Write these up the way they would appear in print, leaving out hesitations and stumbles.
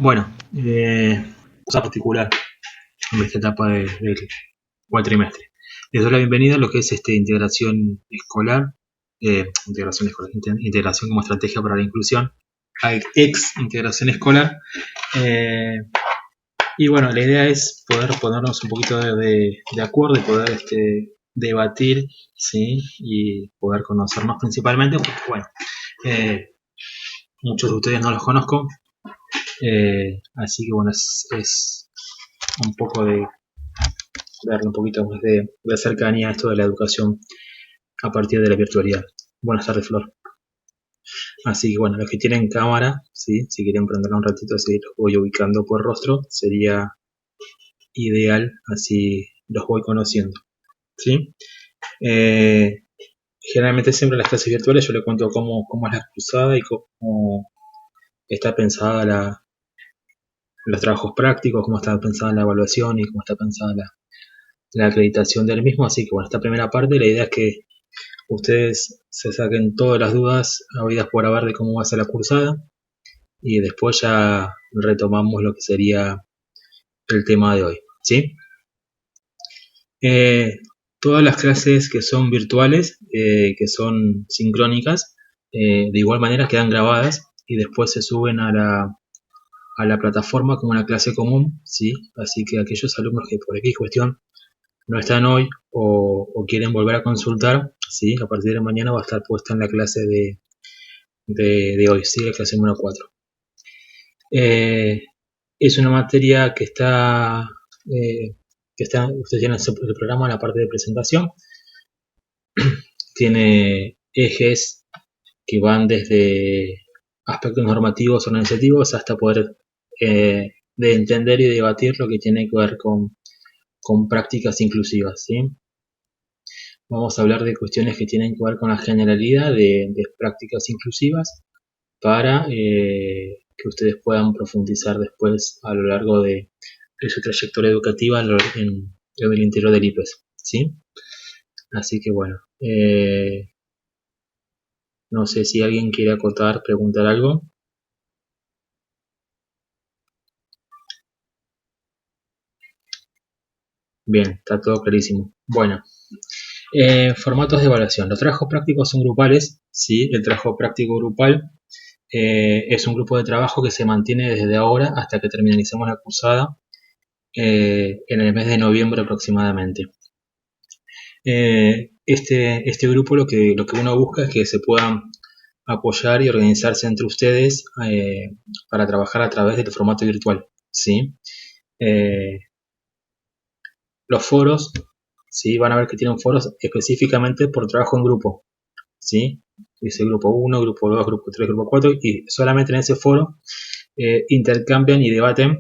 Bueno, cosa particular en esta etapa del cuatrimestre. Les doy la bienvenida a lo que es integración escolar, integración como estrategia para la inclusión, ex integración escolar. Y bueno, la idea es poder ponernos un poquito de acuerdo y poder debatir, ¿sí? Y poder conocernos principalmente, porque bueno, muchos de ustedes no los conozco, así que bueno, es un poco de darle un poquito más de cercanía a esto de la educación a partir de la virtualidad. Buenas tardes, Flor. Así que bueno, los que tienen cámara, ¿sí? Si quieren prenderla un ratito, así los voy ubicando por rostro, sería ideal, así los voy conociendo, ¿sí? Generalmente siempre en las clases virtuales yo les cuento cómo es la cruzada y cómo está pensada los trabajos prácticos, cómo está pensada la evaluación y cómo está pensada la acreditación del mismo. Así que bueno, esta primera parte, la idea es que ustedes se saquen todas las dudas habidas por haber de cómo va a ser la cursada y después ya retomamos lo que sería el tema de hoy, ¿sí? Todas las clases que son virtuales, que son sincrónicas, de igual manera quedan grabadas y después se suben a la plataforma como una clase común, ¿sí? Así que aquellos alumnos que por X cuestión no están hoy o quieren volver a consultar, ¿sí? A partir de mañana va a estar puesta en la clase de hoy, ¿sí? La clase número 4. Es una materia que ustedes tienen el programa en la parte de presentación, tiene ejes que van desde aspectos normativos organizativos hasta poder de entender y debatir lo que tiene que ver con prácticas inclusivas, ¿sí? Vamos a hablar de cuestiones que tienen que ver con la generalidad de prácticas inclusivas para que ustedes puedan profundizar después a lo largo de su trayectoria educativa en el interior del IPES, ¿sí? Así que bueno, no sé si alguien quiere acotar, preguntar algo. Bien, está todo clarísimo. Bueno, formatos de evaluación. Los trabajos prácticos son grupales, ¿sí? El trabajo práctico grupal es un grupo de trabajo que se mantiene desde ahora hasta que terminalicemos la cursada en el mes de noviembre aproximadamente. Este grupo lo que uno busca es que se puedan apoyar y organizarse entre ustedes para trabajar a través del formato virtual, ¿sí? Los foros, ¿sí? Van a ver que tienen foros específicamente por trabajo en grupo, ¿sí? Dice grupo 1, grupo 2, grupo 3, grupo 4 y solamente en ese foro intercambian y debaten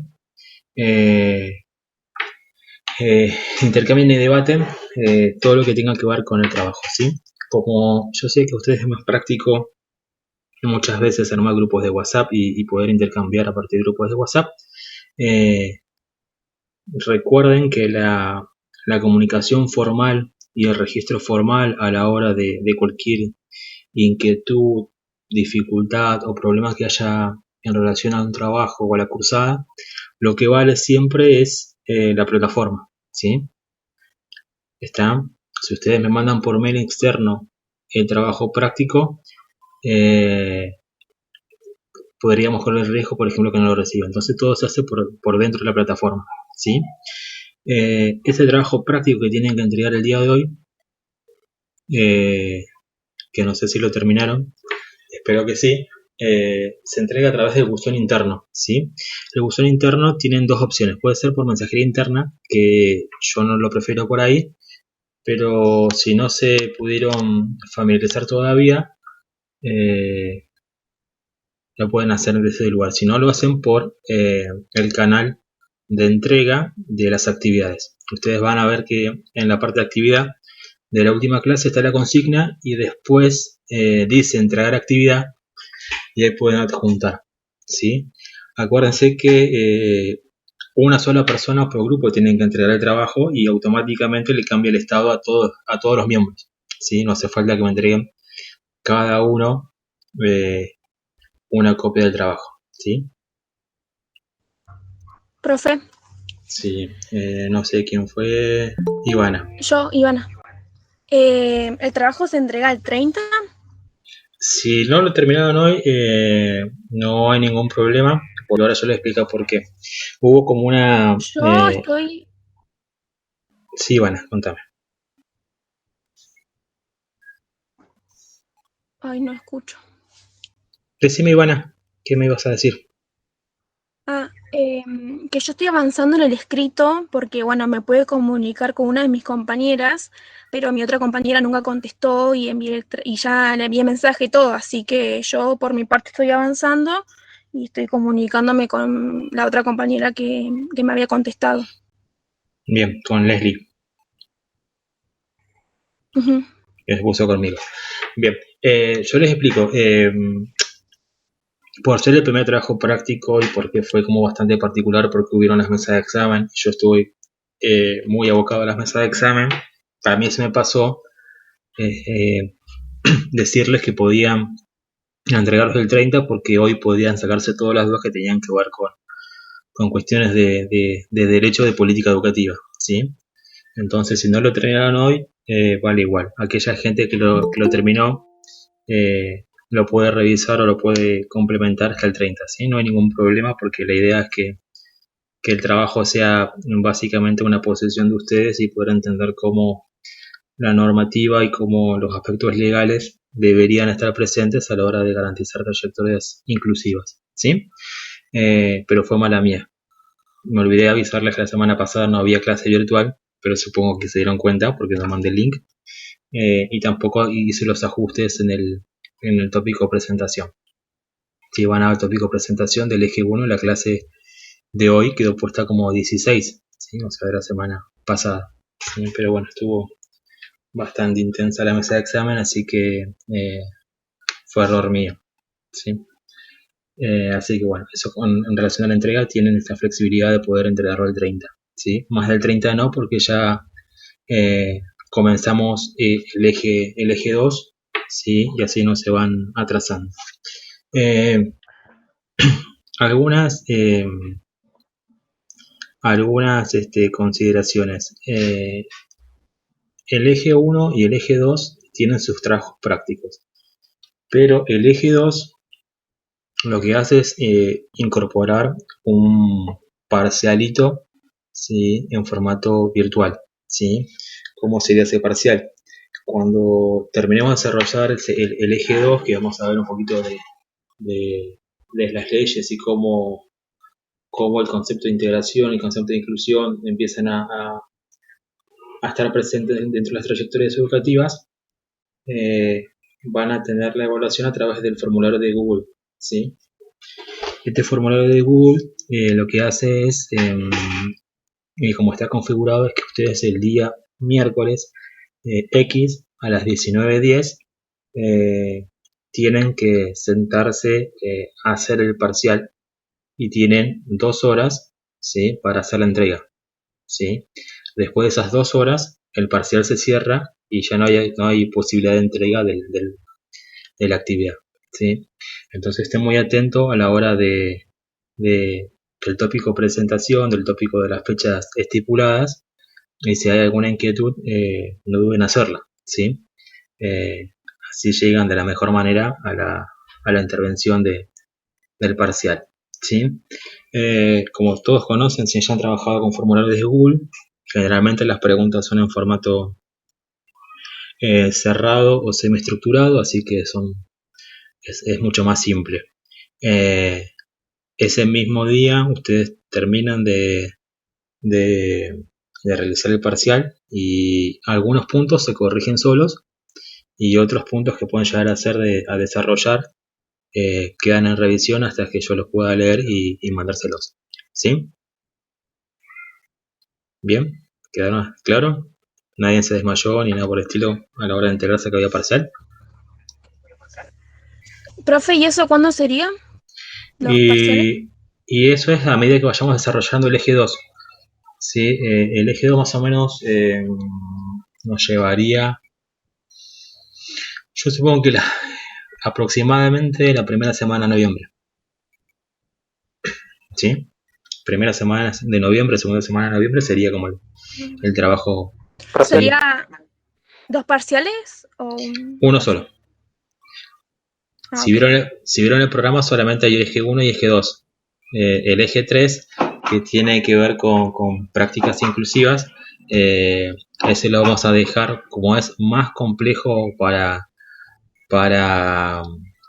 todo lo que tenga que ver con el trabajo, ¿sí? Como yo sé que a ustedes es más práctico muchas veces armar grupos de WhatsApp y poder intercambiar a partir de grupos de WhatsApp, recuerden que la comunicación formal y el registro formal a la hora de cualquier inquietud, dificultad o problemas que haya en relación a un trabajo o a la cursada, lo que vale siempre es la plataforma, ¿sí? ¿Está? Si ustedes me mandan por mail externo el trabajo práctico, podríamos correr el riesgo, por ejemplo, que no lo reciba. Entonces todo se hace por dentro de la plataforma, ¿sí? Este trabajo práctico que tienen que entregar el día de hoy, que no sé si lo terminaron, espero que sí, se entrega a través del buzón interno, ¿sí? El buzón interno tienen dos opciones, puede ser por mensajería interna, que yo no lo prefiero por ahí, pero si no se pudieron familiarizar todavía, lo pueden hacer desde el lugar. Si no, lo hacen por el canal de entrega de las actividades. Ustedes van a ver que en la parte de actividad de la última clase está la consigna y después dice entregar actividad y ahí pueden adjuntar, ¿sí? Acuérdense que una sola persona por grupo tiene que entregar el trabajo y automáticamente le cambia el estado a todos los miembros, ¿sí? No hace falta que me entreguen cada uno una copia del trabajo, ¿sí? Profe, Sí, no sé quién fue. Ivana. yo, Ivana. ¿El trabajo se entrega el 30? Si no lo terminaron hoy, no hay ningún problema. Por ahora yo les explico por qué. Hubo como una... Yo estoy... Sí, Ivana, contame. Ay, no escucho. Decime, Ivana, ¿qué me ibas a decir? Que yo estoy avanzando en el escrito porque, bueno, me pude comunicar con una de mis compañeras, pero mi otra compañera nunca contestó y, y ya le envié mensaje y todo, así que yo por mi parte estoy avanzando y estoy comunicándome con la otra compañera que me había contestado. Bien, con Leslie, Ujú. que se puso conmigo. Bien, yo les explico. Por ser el primer trabajo práctico y porque fue como bastante particular porque hubieron las mesas de examen, yo estuve muy abocado a las mesas de examen, para mí se me pasó eh, eh, decirles que podían entregarlos el 30 porque hoy podían sacarse todas las dudas que tenían que ver con cuestiones de derecho de política educativa, ¿sí? Entonces, si no lo terminaron hoy, vale igual. Aquella gente que lo terminó lo puede revisar o lo puede complementar hasta el 30, ¿sí? No hay ningún problema porque la idea es que el trabajo sea básicamente una posesión de ustedes y poder entender cómo la normativa y cómo los aspectos legales deberían estar presentes a la hora de garantizar trayectorias inclusivas, ¿sí? Pero fue mala mía. Me olvidé avisarles que la semana pasada no había clase virtual, pero supongo que se dieron cuenta porque no mandé el link. Y tampoco hice los ajustes en el tópico presentación. Si van al tópico presentación del eje 1, la clase de hoy quedó puesta como 16, ¿sí? O sea, de la semana pasada. ¿Sí? Pero bueno, estuvo bastante intensa la mesa de examen, así que fue error mío. ¿Sí? Así que bueno, eso en relación a la entrega tienen esta flexibilidad de poder entregarlo el 30. ¿Sí? Más del 30 no, porque ya comenzamos el eje 2, ¿sí? Y así no se van atrasando. Eh, algunas consideraciones. El eje 1 y el eje 2 tienen sus trabajos prácticos, pero el eje 2 lo que hace es incorporar un parcialito, ¿sí? En formato virtual. ¿Sí? ¿Cómo sería ese parcial? Cuando terminemos de desarrollar el eje 2, que vamos a ver un poquito de las leyes y cómo el concepto de integración y el concepto de inclusión empiezan a estar presentes dentro de las trayectorias educativas, eh, van a tener la evaluación a través del formulario de Google. ¿Sí? Este formulario de Google lo que hace es, como está configurado, es que ustedes el día miércoles X a las 19:10 tienen que sentarse a hacer el parcial y tienen 2 horas, ¿sí? Para hacer la entrega. ¿Sí? Después de esas 2 horas, el parcial se cierra y ya no hay posibilidad de entrega de la actividad. ¿Sí? Entonces esté muy atento a la hora del tópico presentación, del tópico de las fechas estipuladas, y si hay alguna inquietud, no duden en hacerla. ¿Sí? Eh, Así llegan de la mejor manera a la intervención del parcial. ¿Sí? Como todos conocen, si ya han trabajado con formularios de Google, generalmente las preguntas son en formato cerrado o semiestructurado, así que es mucho más simple. Eh, Ese mismo día ustedes terminan de, de realizar el parcial y algunos puntos se corrigen solos y otros puntos que pueden llegar a desarrollar quedan en revisión hasta que yo los pueda leer y mandárselos. ¿Sí? Bien, ¿quedaron claro? Nadie se desmayó ni nada por el estilo a la hora de enterarse que había parcial. Profe, ¿y eso cuándo sería? ¿Los parciales? Y eso es a medida que vayamos desarrollando el eje 2. ¿Sí? El eje 2 más o menos nos llevaría, yo supongo que aproximadamente la primera semana de noviembre. ¿Sí? Primera semana de noviembre, segunda semana de noviembre sería como el trabajo. Profe, Sí, ¿Sería 2 parciales o un uno parcial? solo. Ah, Si ok. vieron si vieron el programa, solamente hay eje 1 y eje 2. El eje 3, que tiene que ver con prácticas inclusivas, ese lo vamos a dejar, como es más complejo para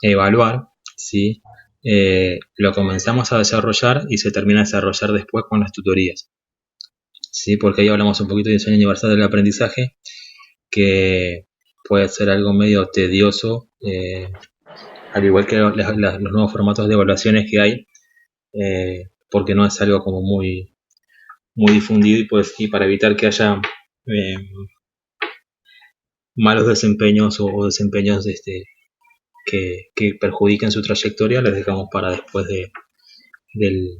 evaluar, ¿sí? Lo comenzamos a desarrollar y se termina de desarrollar después con las tutorías, ¿sí? Porque ahí hablamos un poquito de diseño universal del aprendizaje, que puede ser algo medio tedioso, al igual que los nuevos formatos de evaluaciones que hay, porque no es algo como muy difundido, y pues, y para evitar que haya eh, malos desempeños o desempeños que perjudiquen su trayectoria, les dejamos para del,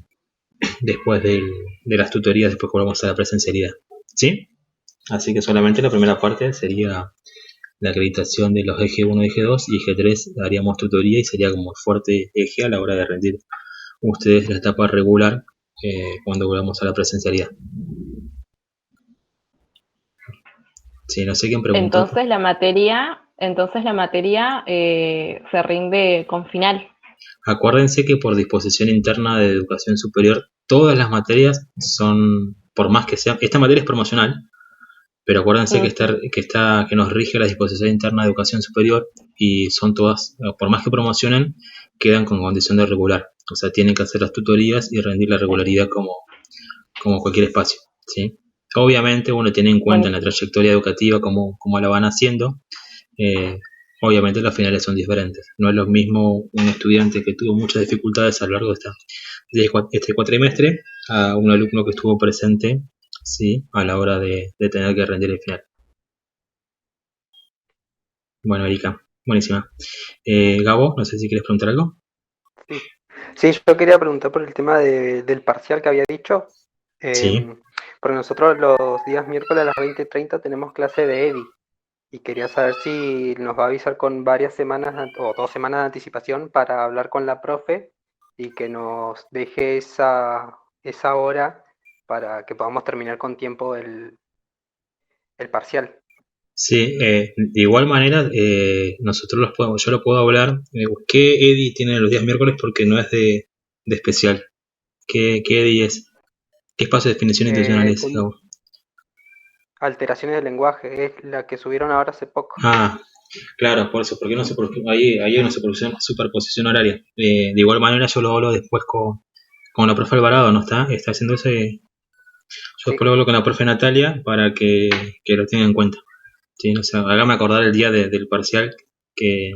después de las tutorías, después que volvamos a la presencialidad, ¿sí? Así que solamente la primera parte sería la acreditación de los eje 1 y eje 2, y eje 3 haríamos tutoría, y sería como fuerte eje a la hora de rendir ustedes la etapa regular, cuando volvamos a la presencialidad. Sí, no sé quién preguntó. Entonces la materia se rinde con final. Acuérdense que por disposición interna de educación superior, todas las materias son, por más que sean, esta materia es promocional, pero acuérdense Ujú. que nos rige la disposición interna de educación superior, y son todas, por más que promocionen, quedan con condición de regular. O sea, tienen que hacer las tutorías y rendir la regularidad como cualquier espacio, ¿sí? Obviamente uno tiene en cuenta en la Buenísimo. trayectoria educativa cómo la van haciendo. eh, Obviamente los finales son diferentes. No es lo mismo un estudiante que tuvo muchas dificultades a lo largo este cuatrimestre, a un alumno que estuvo presente, ¿sí? A la hora de tener que rendir el final. Bueno, Erika, buenísima. Gabo, no sé si quieres preguntar algo. sí. Sí, yo quería preguntar por el tema del parcial que había dicho, Sí. porque nosotros los días miércoles a las 20:30 tenemos clase de EDI y quería saber si nos va a avisar con varias semanas o 2 semanas de anticipación para hablar con la profe y que nos deje esa hora para que podamos terminar con tiempo el parcial. Sí, de igual manera, yo lo puedo hablar. ¿Qué EDI tiene los días miércoles? Porque no es de especial. ¿Qué EDI es? ¿Qué espacio de definición intencional es, Con Gabo? alteraciones del lenguaje, es la que subieron ahora hace poco. Ah, claro, por eso, porque no sé por qué, ahí hay una superposición horaria. De igual manera yo lo hablo después con la profe Alvarado, ¿no está? Está haciendo ese. Yo Sí, después lo hablo con la profe Natalia para que lo tenga en cuenta. Sí, no sé, hágame acordar el día del parcial, que,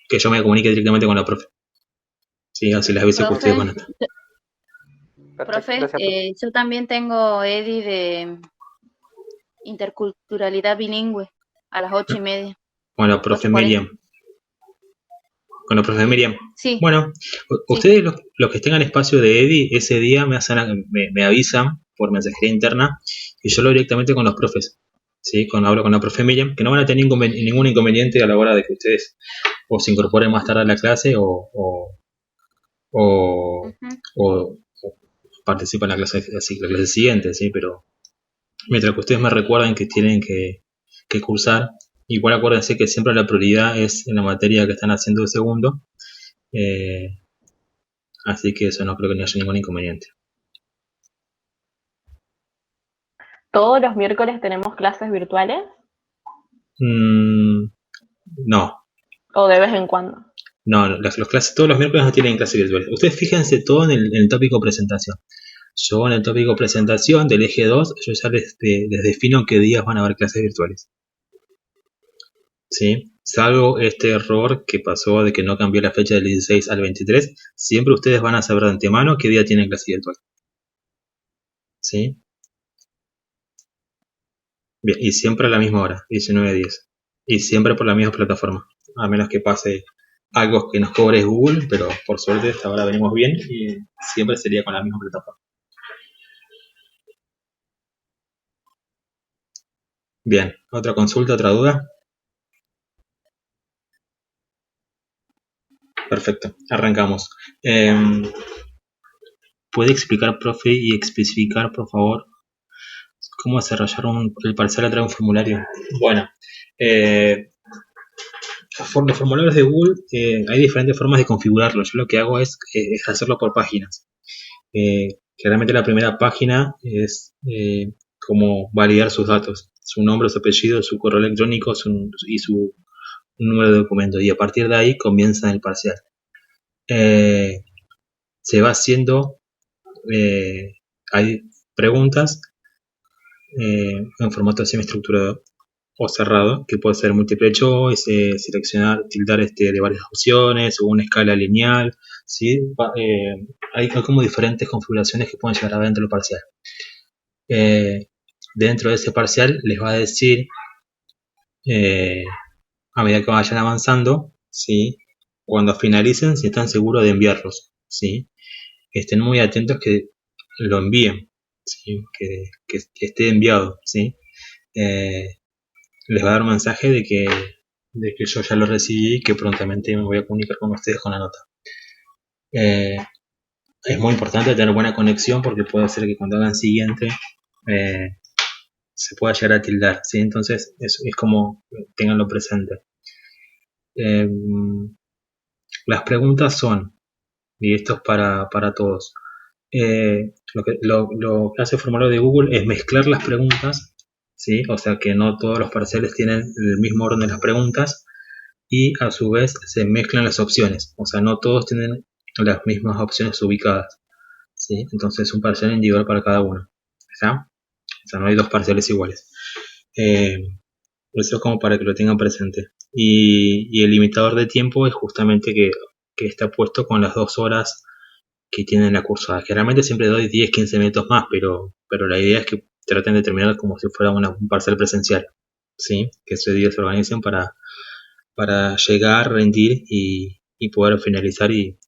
que yo me comunique directamente con la profe. Sí, así las veces que ustedes Profe, van a estar. perfecto, profe, gracias, profe. yo también tengo EDI de interculturalidad bilingüe a las 8:30, Con la profe 8:40. Miriam. Con la profe Miriam. Sí, Bueno, sí, sí. ustedes los que tengan espacio de EDI, ese día me avisan por mensajería interna, y yo lo directamente con los profes. ¿Sí? Hablo con la profe Miriam, que no van a tener ningún inconveniente a la hora de que ustedes o se incorporen más tarde a la clase, o, Ujú. o participan en la clase siguiente, ¿sí? Pero mientras que ustedes me recuerden que tienen que cursar, igual acuérdense que siempre la prioridad es en la materia que están haciendo de segundo, eh, así que eso no creo que no haya ningún inconveniente. ¿Todos los miércoles tenemos clases virtuales Mm, no, o de vez en cuando? no, los clases, todos los miércoles no tienen clases virtuales. Ustedes fíjense todo en el tópico presentación. Yo en el tópico presentación del eje 2, yo ya les defino qué días van a haber clases virtuales. ¿Sí? Salvo este error que pasó de que no cambió la fecha del 16 al 23, siempre ustedes van a saber de antemano qué día tienen clase virtual. ¿Sí? Bien, y siempre a la misma hora, 19:10. Y siempre por la misma plataforma. A menos que pase algo que nos cobre Google, pero por suerte hasta ahora venimos bien, y siempre sería con la misma plataforma. Bien, ¿otra consulta, otra duda? Perfecto, arrancamos. ¿puede explicar, profe, y especificar, por favor, cómo desarrollar el parcial a través de un formulario? Bueno, los formularios de Google, hay diferentes formas de configurarlo. Yo lo que hago es hacerlo por páginas. Claramente la primera página es como validar sus datos, su nombre, su apellido, su correo electrónico y su número de documento, y a partir de ahí comienza el parcial. Se va haciendo, hay preguntas en formato semiestructurado o cerrado, que puede ser multiple choice, seleccionar, tildar de varias opciones, o una escala lineal, ¿sí? Hay como diferentes configuraciones que pueden llegar a ver dentro del parcial. Dentro de ese parcial les va a decir, a medida que vayan avanzando, ¿sí? Cuando finalicen, si están seguros de enviarlos, ¿sí? Estén muy atentos que lo envíen, ¿sí? Que esté enviado, ¿sí? Les va a dar un mensaje de que yo ya lo recibí y que prontamente me voy a comunicar con ustedes con la nota. Es muy importante tener buena conexión, porque puede ser que cuando hagan siguiente se pueda llegar a tildar, ¿sí? Entonces es como tenganlo presente. Las preguntas son, y esto es para todos, lo que hace el formulario de Google es mezclar las preguntas, ¿sí? O sea que no todos los parciales tienen el mismo orden de las preguntas, y a su vez se mezclan las opciones, o sea, no todos tienen las mismas opciones ubicadas, ¿sí? Entonces es un parcial individual para cada uno, ¿está? O sea, no hay dos parciales iguales. Eso es como para que lo tengan presente. Y el limitador de tiempo es justamente que está puesto con las 2 horas que tienen la cursada. Generalmente siempre doy 10-15 minutos más, pero la idea es que traten de terminar como si fuera un parcial presencial, ¿sí? Que ese día se organicen para llegar, rendir y poder finalizar y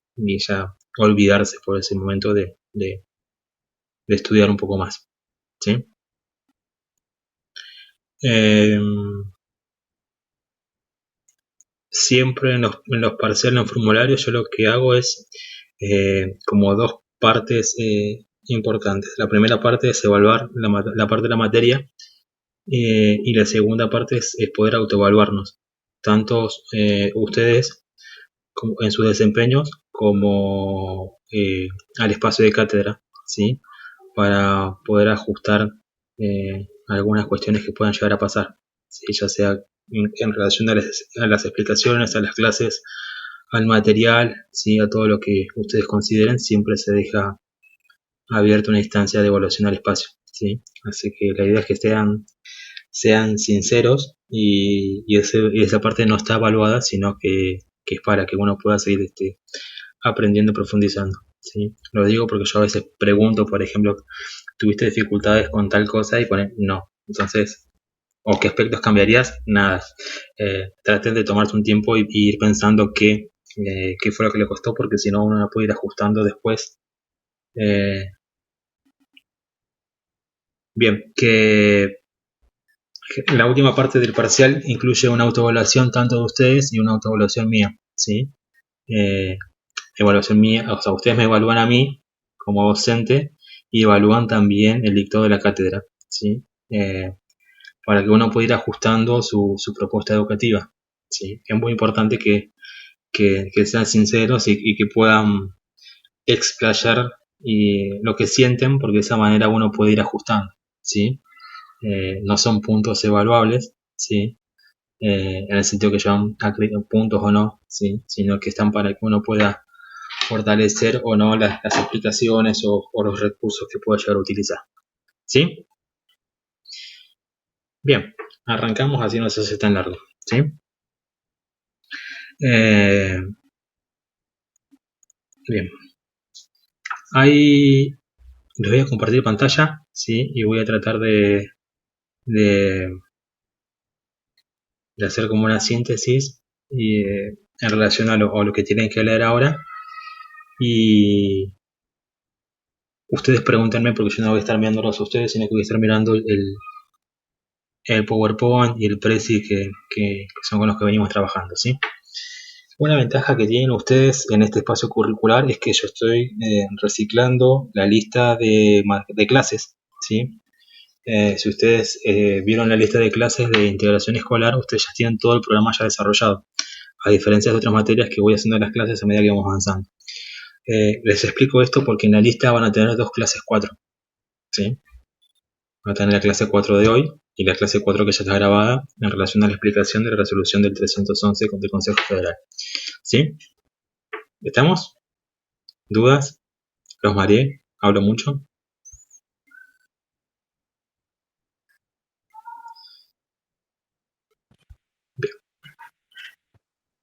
ya olvidarse por ese momento de estudiar un poco más, ¿sí? Siempre en los parciales, en los formularios, yo lo que hago es como 2 partes importantes. La primera parte es evaluar la parte de la materia, y la segunda parte es poder autoevaluarnos, tanto ustedes como en sus desempeños, como al espacio de cátedra, ¿sí? Para poder ajustar algunas cuestiones que puedan llegar a pasar, ¿sí? Ya sea en relación a las explicaciones, a las clases, al material, ¿sí? A todo lo que ustedes consideren. Siempre se deja abierta una instancia de evaluación al espacio, ¿sí? Así que la idea es que sean sinceros, y esa parte no está evaluada, sino que es para que uno pueda seguir aprendiendo, profundizando, ¿sí? Lo digo porque yo a veces pregunto, por ejemplo, ¿tuviste dificultades con tal cosa? Y ponen no. Entonces, ¿o qué aspectos cambiarías? Nada. Traten de tomarse un tiempo y ir pensando qué fue lo que le costó, porque si no, uno no puede ir ajustando después. Bien, que la última parte del parcial incluye una autoevaluación tanto de ustedes y una autoevaluación mía, ¿sí? Evaluación mía, o sea, ustedes me evalúan a mí como docente y evalúan también el dictado de la cátedra, ¿sí? Para que uno pueda ir ajustando su propuesta educativa, ¿sí? Es muy importante que sean sinceros y que puedan explayar lo que sienten, porque de esa manera uno puede ir ajustando, ¿sí? No son puntos evaluables, ¿sí? En el sentido que llevan puntos o no, ¿sí? Sino que están para que uno pueda fortalecer o no las explicaciones o los recursos que pueda llegar a utilizar, ¿sí? Bien, arrancamos, así no se hace tan largo, ¿sí? Bien, ahí les voy a compartir pantalla, ¿sí? Y voy a tratar de hacer como una síntesis en relación a lo que tienen que leer ahora. Y ustedes pregúntenme, porque yo no voy a estar mirándolos a ustedes, sino que voy a estar mirando el PowerPoint y el Prezi que son con los que venimos trabajando, ¿sí? Una ventaja que tienen ustedes en este espacio curricular es que yo estoy reciclando la lista de clases, ¿sí? Si ustedes vieron la lista de clases de integración escolar, ustedes ya tienen todo el programa ya desarrollado, a diferencia de otras materias que voy haciendo las clases a medida que vamos avanzando. Les explico esto porque en la lista van a tener dos clases 4, ¿sí? Van a tener la clase 4 de hoy y la clase 4 que ya está grabada en relación a la explicación de la resolución del 311 del Consejo Federal. ¿Sí? ¿Estamos? ¿Dudas? ¿Los mareé? ¿Hablo mucho? Bien.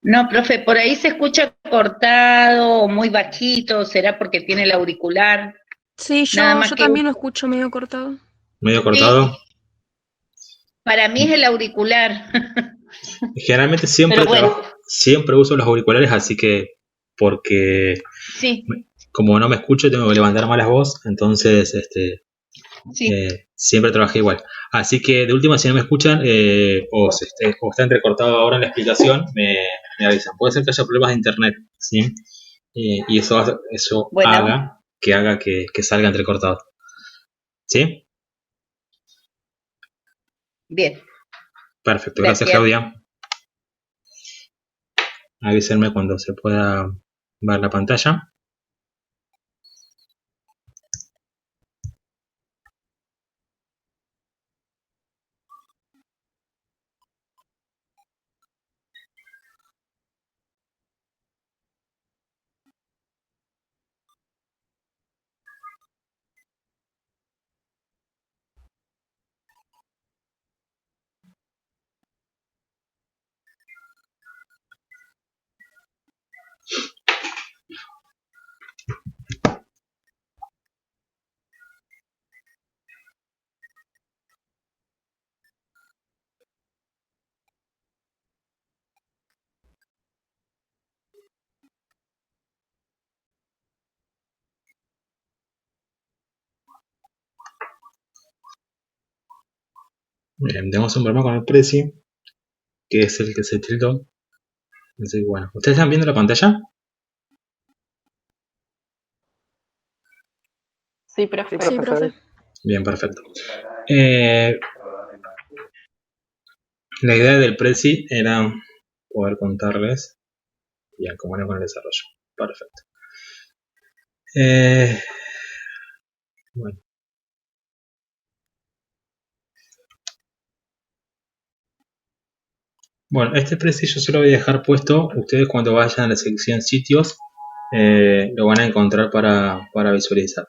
No, profe, por ahí se escucha cortado o muy bajito, ¿será porque tiene el auricular? Sí, Nada más yo que también lo escucho medio cortado. ¿Medio sí, cortado? para mí es el auricular. Generalmente siempre Pero bueno, trabajo, siempre uso los auriculares, así que porque sí, como no me escucho tengo que levantar más la voz, entonces sí. siempre trabajé igual. Así que de última, si no me escuchan o está entrecortado ahora en la explicación, me avisan. Puede ser que haya problemas de internet, ¿sí? Y eso Bueno, haga que salga entrecortado. ¿Sí? bien, Perfecto. Gracias, gracias. Claudia. Avísenme cuando se pueda ver la pantalla. Bien, tenemos un problema con el precio, que es el que se tildó. Así que bueno, ¿ustedes están viendo la pantalla? Sí, profe. Sí, profe. Bien, perfecto. La idea del Prezi era poder contarles bien cómo era con el desarrollo. Perfecto. Bueno. Bueno, este Prezi yo se lo voy a dejar puesto. Ustedes cuando vayan a la sección sitios lo van a encontrar para visualizar.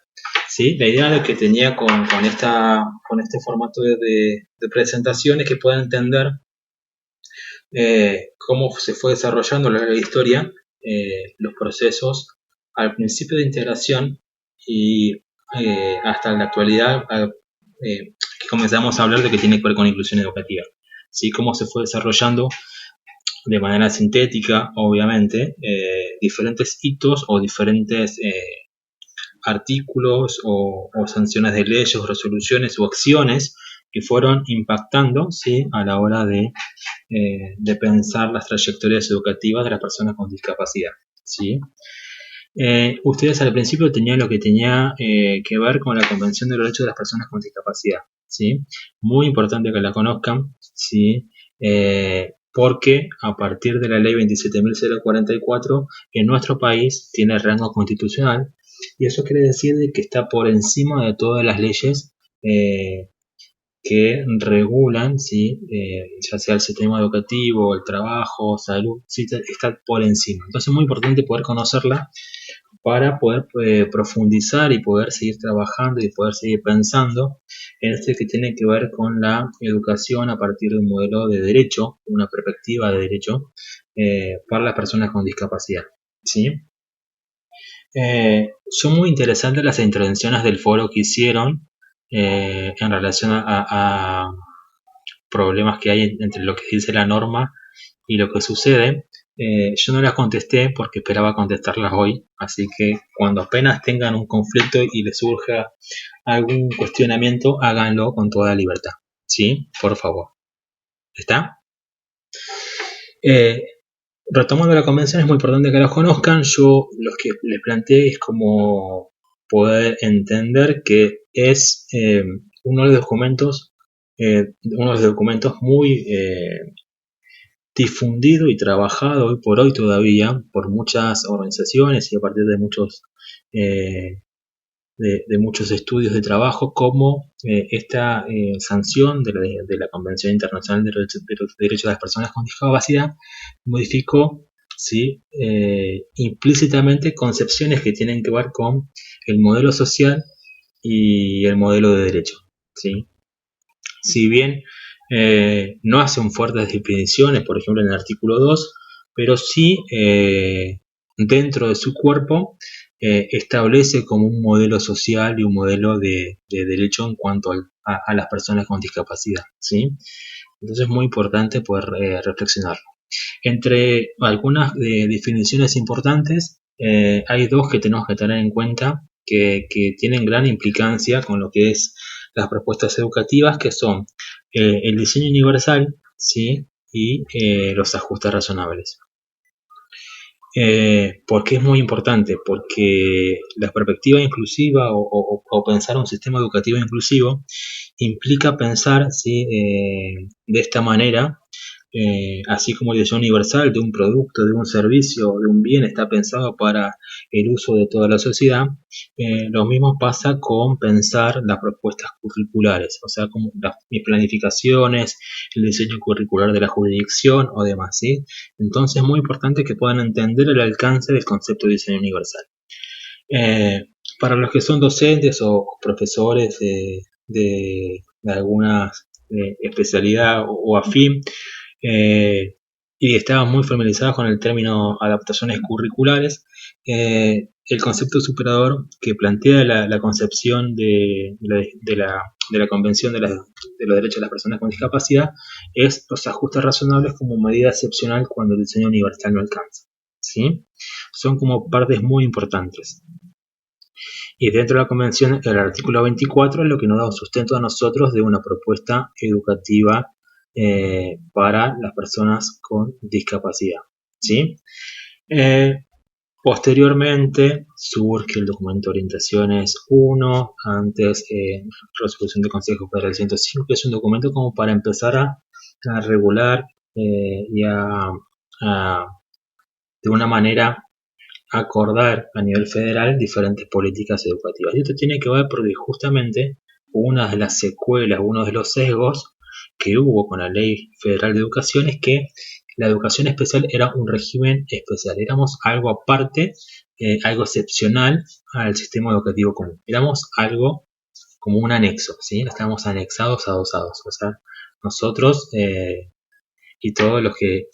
¿Sí? La idea que tenía con este formato de presentación es que puedan entender cómo se fue desarrollando la historia, los procesos al principio de integración y hasta la actualidad, que comenzamos a hablar de que tiene que ver con inclusión educativa. ¿Sí? Cómo se fue desarrollando de manera sintética, obviamente, diferentes hitos o diferentes artículos o sanciones de leyes, resoluciones o acciones que fueron impactando, ¿sí? A la hora de pensar las trayectorias educativas de las personas con discapacidad, ¿sí? Ustedes al principio tenían lo que tenía que ver con la Convención de los Derechos de las Personas con Discapacidad, ¿sí? Muy importante que la conozcan, ¿sí? Porque a partir de la ley 27.044 en nuestro país tiene rango constitucional y eso quiere decir que está por encima de todas las leyes que regulan, ¿sí? Ya sea el sistema educativo, el trabajo, salud, ¿sí? Está por encima. Entonces es muy importante poder conocerla para poder profundizar y poder seguir trabajando y poder seguir pensando en este que tiene que ver con la educación a partir de un modelo de derecho, una perspectiva de derecho para las personas con discapacidad, ¿sí? Son muy interesantes las intervenciones del foro que hicieron en relación a problemas que hay entre lo que dice la norma y lo que sucede. Yo no las contesté porque esperaba contestarlas hoy, así que cuando apenas tengan un conflicto y les surja algún cuestionamiento, háganlo con toda libertad, ¿sí? Por favor. ¿Está? Retomando la convención, es muy importante que los conozcan. Yo los que les planteé es como poder entender que es uno de los documentos muy difundido y trabajado hoy por hoy todavía por muchas organizaciones y a partir de eh, muchos estudios de trabajo, como esta sanción de la Convención Internacional de los Derechos de las Personas con Discapacidad modificó, ¿sí? Implícitamente concepciones que tienen que ver con el modelo social y el modelo de derecho, ¿sí? Si bien no hacen fuertes definiciones, por ejemplo en el artículo 2, pero sí dentro de su cuerpo establece como un modelo social y un modelo de derecho en cuanto a las personas con discapacidad, ¿sí? Entonces es muy importante poder reflexionarlo. Entre algunas definiciones importantes, hay dos que tenemos que tener en cuenta que tienen gran implicancia con lo que es las propuestas educativas, que son el diseño universal, ¿sí? Y los ajustes razonables. ¿Por qué es muy importante? Porque la perspectiva inclusiva o pensar un sistema educativo inclusivo implica pensar, ¿sí? De esta manera, así como el diseño universal de un producto, de un servicio, de un bien está pensado para el uso de toda la sociedad, lo mismo pasa con pensar las propuestas curriculares, o sea, como mis planificaciones, el diseño curricular de la jurisdicción o demás, ¿sí? Entonces es muy importante que puedan entender el alcance del concepto de diseño universal. Eh, para los que son docentes o profesores de alguna especialidad o afín, eh, y estaban muy familiarizados con el término adaptaciones curriculares, el concepto superador que plantea la concepción de la Convención de los Derechos de las Personas con Discapacidad es los ajustes razonables como medida excepcional cuando el diseño universal no alcanza, ¿sí? Son como partes muy importantes. Y dentro de la Convención, el artículo 24 es lo que nos da un sustento a nosotros de una propuesta educativa para las personas con discapacidad, ¿sí? Eh, Posteriormente surge el documento de orientaciones 1, antes resolución del Consejo Federal 105, que es un documento como para empezar a regular y de una manera acordar a nivel federal diferentes políticas educativas. Y esto tiene que ver porque justamente una de las secuelas, uno de los sesgos que hubo con la Ley Federal de Educación es que la educación especial era un régimen especial, éramos algo aparte, algo excepcional al sistema educativo común, éramos algo como un anexo, ¿sí? Estábamos anexados, adosados, o sea, nosotros y todos los que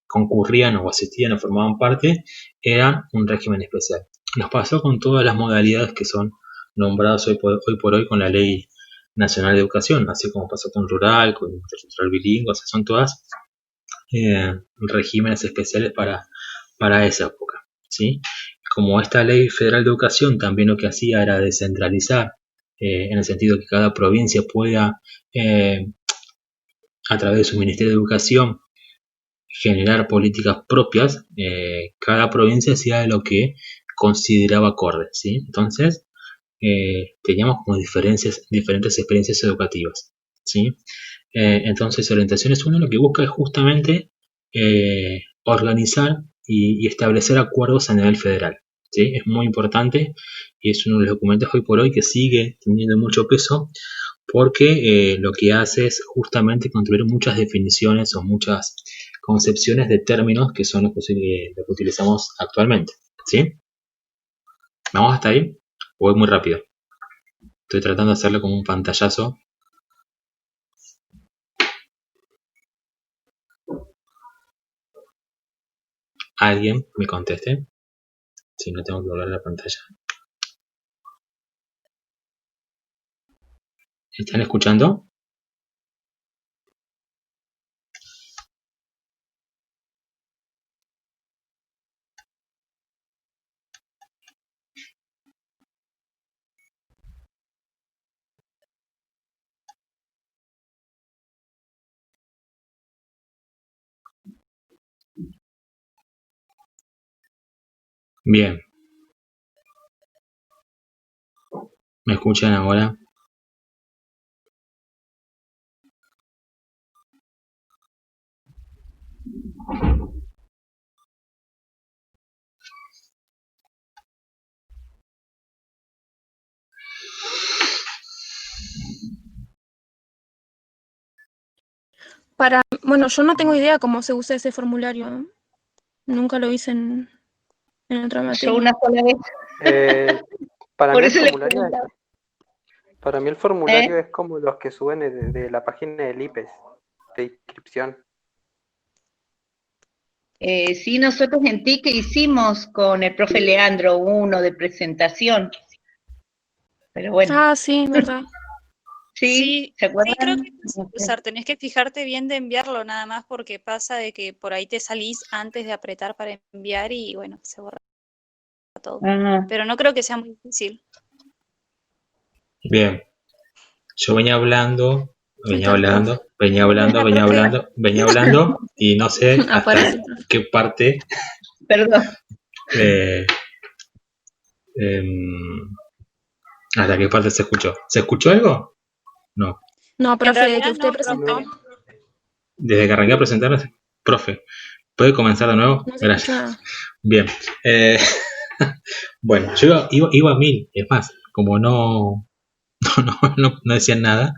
concurrían o asistían o formaban parte eran un régimen especial. Nos pasó con todas las modalidades que son nombradas hoy por hoy con la Ley Nacional de Educación, así como pasó con rural, con intercultural bilingüe, o sea, son todas regímenes especiales para esa época, ¿sí? Como esta Ley Federal de Educación también lo que hacía era descentralizar, en el sentido que cada provincia pueda, a través de su Ministerio de Educación, generar políticas propias, cada provincia hacía lo que consideraba acorde, ¿sí? Entonces, teníamos como diferentes experiencias educativas, ¿sí? Entonces, Orientaciones 1 lo que busca es justamente organizar y establecer acuerdos a nivel federal, ¿sí? Es muy importante y es uno de los documentos hoy por hoy que sigue teniendo mucho peso porque lo que hace es justamente construir muchas definiciones o muchas concepciones de términos que son los que utilizamos actualmente, ¿sí? ¿Vamos hasta ahí? Voy muy rápido. Estoy tratando de hacerlo como un pantallazo. Alguien me conteste. Si no, tengo que volver a la pantalla. ¿Están escuchando? Bien, ¿me escuchan ahora? Bueno, yo no tengo idea cómo se usa ese formulario, ¿eh? Nunca lo hice en otra Yo materia. una sola vez. Para Por mí el eso le formulario preguntaba. Para mí el formulario es como los que suben de la página del IPES, de inscripción. Sí, nosotros en TIC hicimos con el profe Leandro uno de presentación. Pero bueno, Ah, sí, verdad. sí, ¿se acuerdan? Sí, creo que es No sé. usar, tenés que fijarte bien de enviarlo nada más porque pasa de que por ahí te salís antes de apretar para enviar y bueno, se borra todo. Ah, Pero no creo que sea muy difícil. Bien, yo venía hablando y no sé hasta Aparece el profe. qué parte perdón. eh, em, hasta qué parte se escuchó. ¿Se escuchó algo? No. No, En profe, de que realidad usted no, presentó, profe. Desde que arranqué a presentar, profe, ¿puede comenzar de nuevo? no se escuchó Gracias. nada. Bien. Bueno, yo iba a 1000, es más, como no decían nada,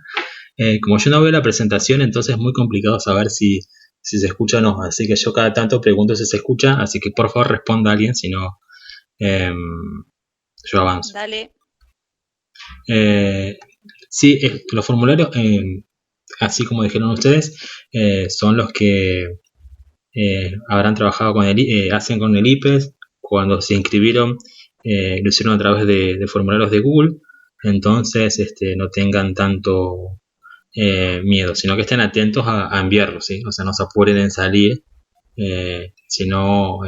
como yo no veo la presentación, entonces es muy complicado saber si se escucha o no. Así que yo cada tanto pregunto si se escucha, así que por favor responda a alguien, si no, yo avanzo. Dale. Sí, los formularios, así como dijeron ustedes, son los que habrán trabajado hacen con el IPES. Cuando se inscribieron, lo hicieron a través de formularios de Google. Entonces, no tengan tanto miedo, sino que estén atentos a enviarlo, ¿sí? O sea, no se apuren en salir, sino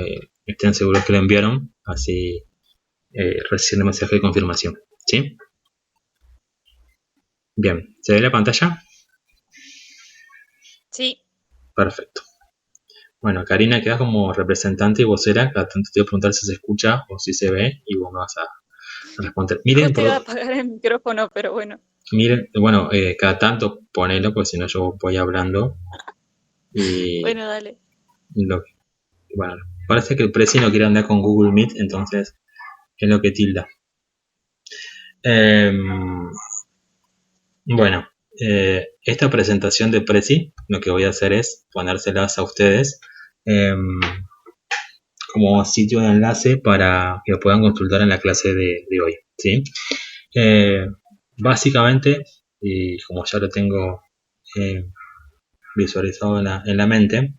estén seguros que lo enviaron, así reciben el mensaje de confirmación, ¿sí? Bien, ¿se ve la pantalla? Sí. Perfecto. Bueno, Karina, quedas como representante y vocera. Cada tanto te voy a preguntar si se escucha o si se ve y vos me vas a responder. Miren, Te iba a apagar el micrófono, pero bueno. bueno, cada tanto ponelo, porque si no yo voy hablando. Y Bueno, dale. bueno, parece que el Prezi no quiere andar con Google Meet, entonces es lo que tilda. Bueno, esta presentación de Prezi, lo que voy a hacer es ponérselas a ustedes como sitio de enlace para que lo puedan consultar en la clase de hoy, ¿sí? Básicamente, y como ya lo tengo visualizado en la mente,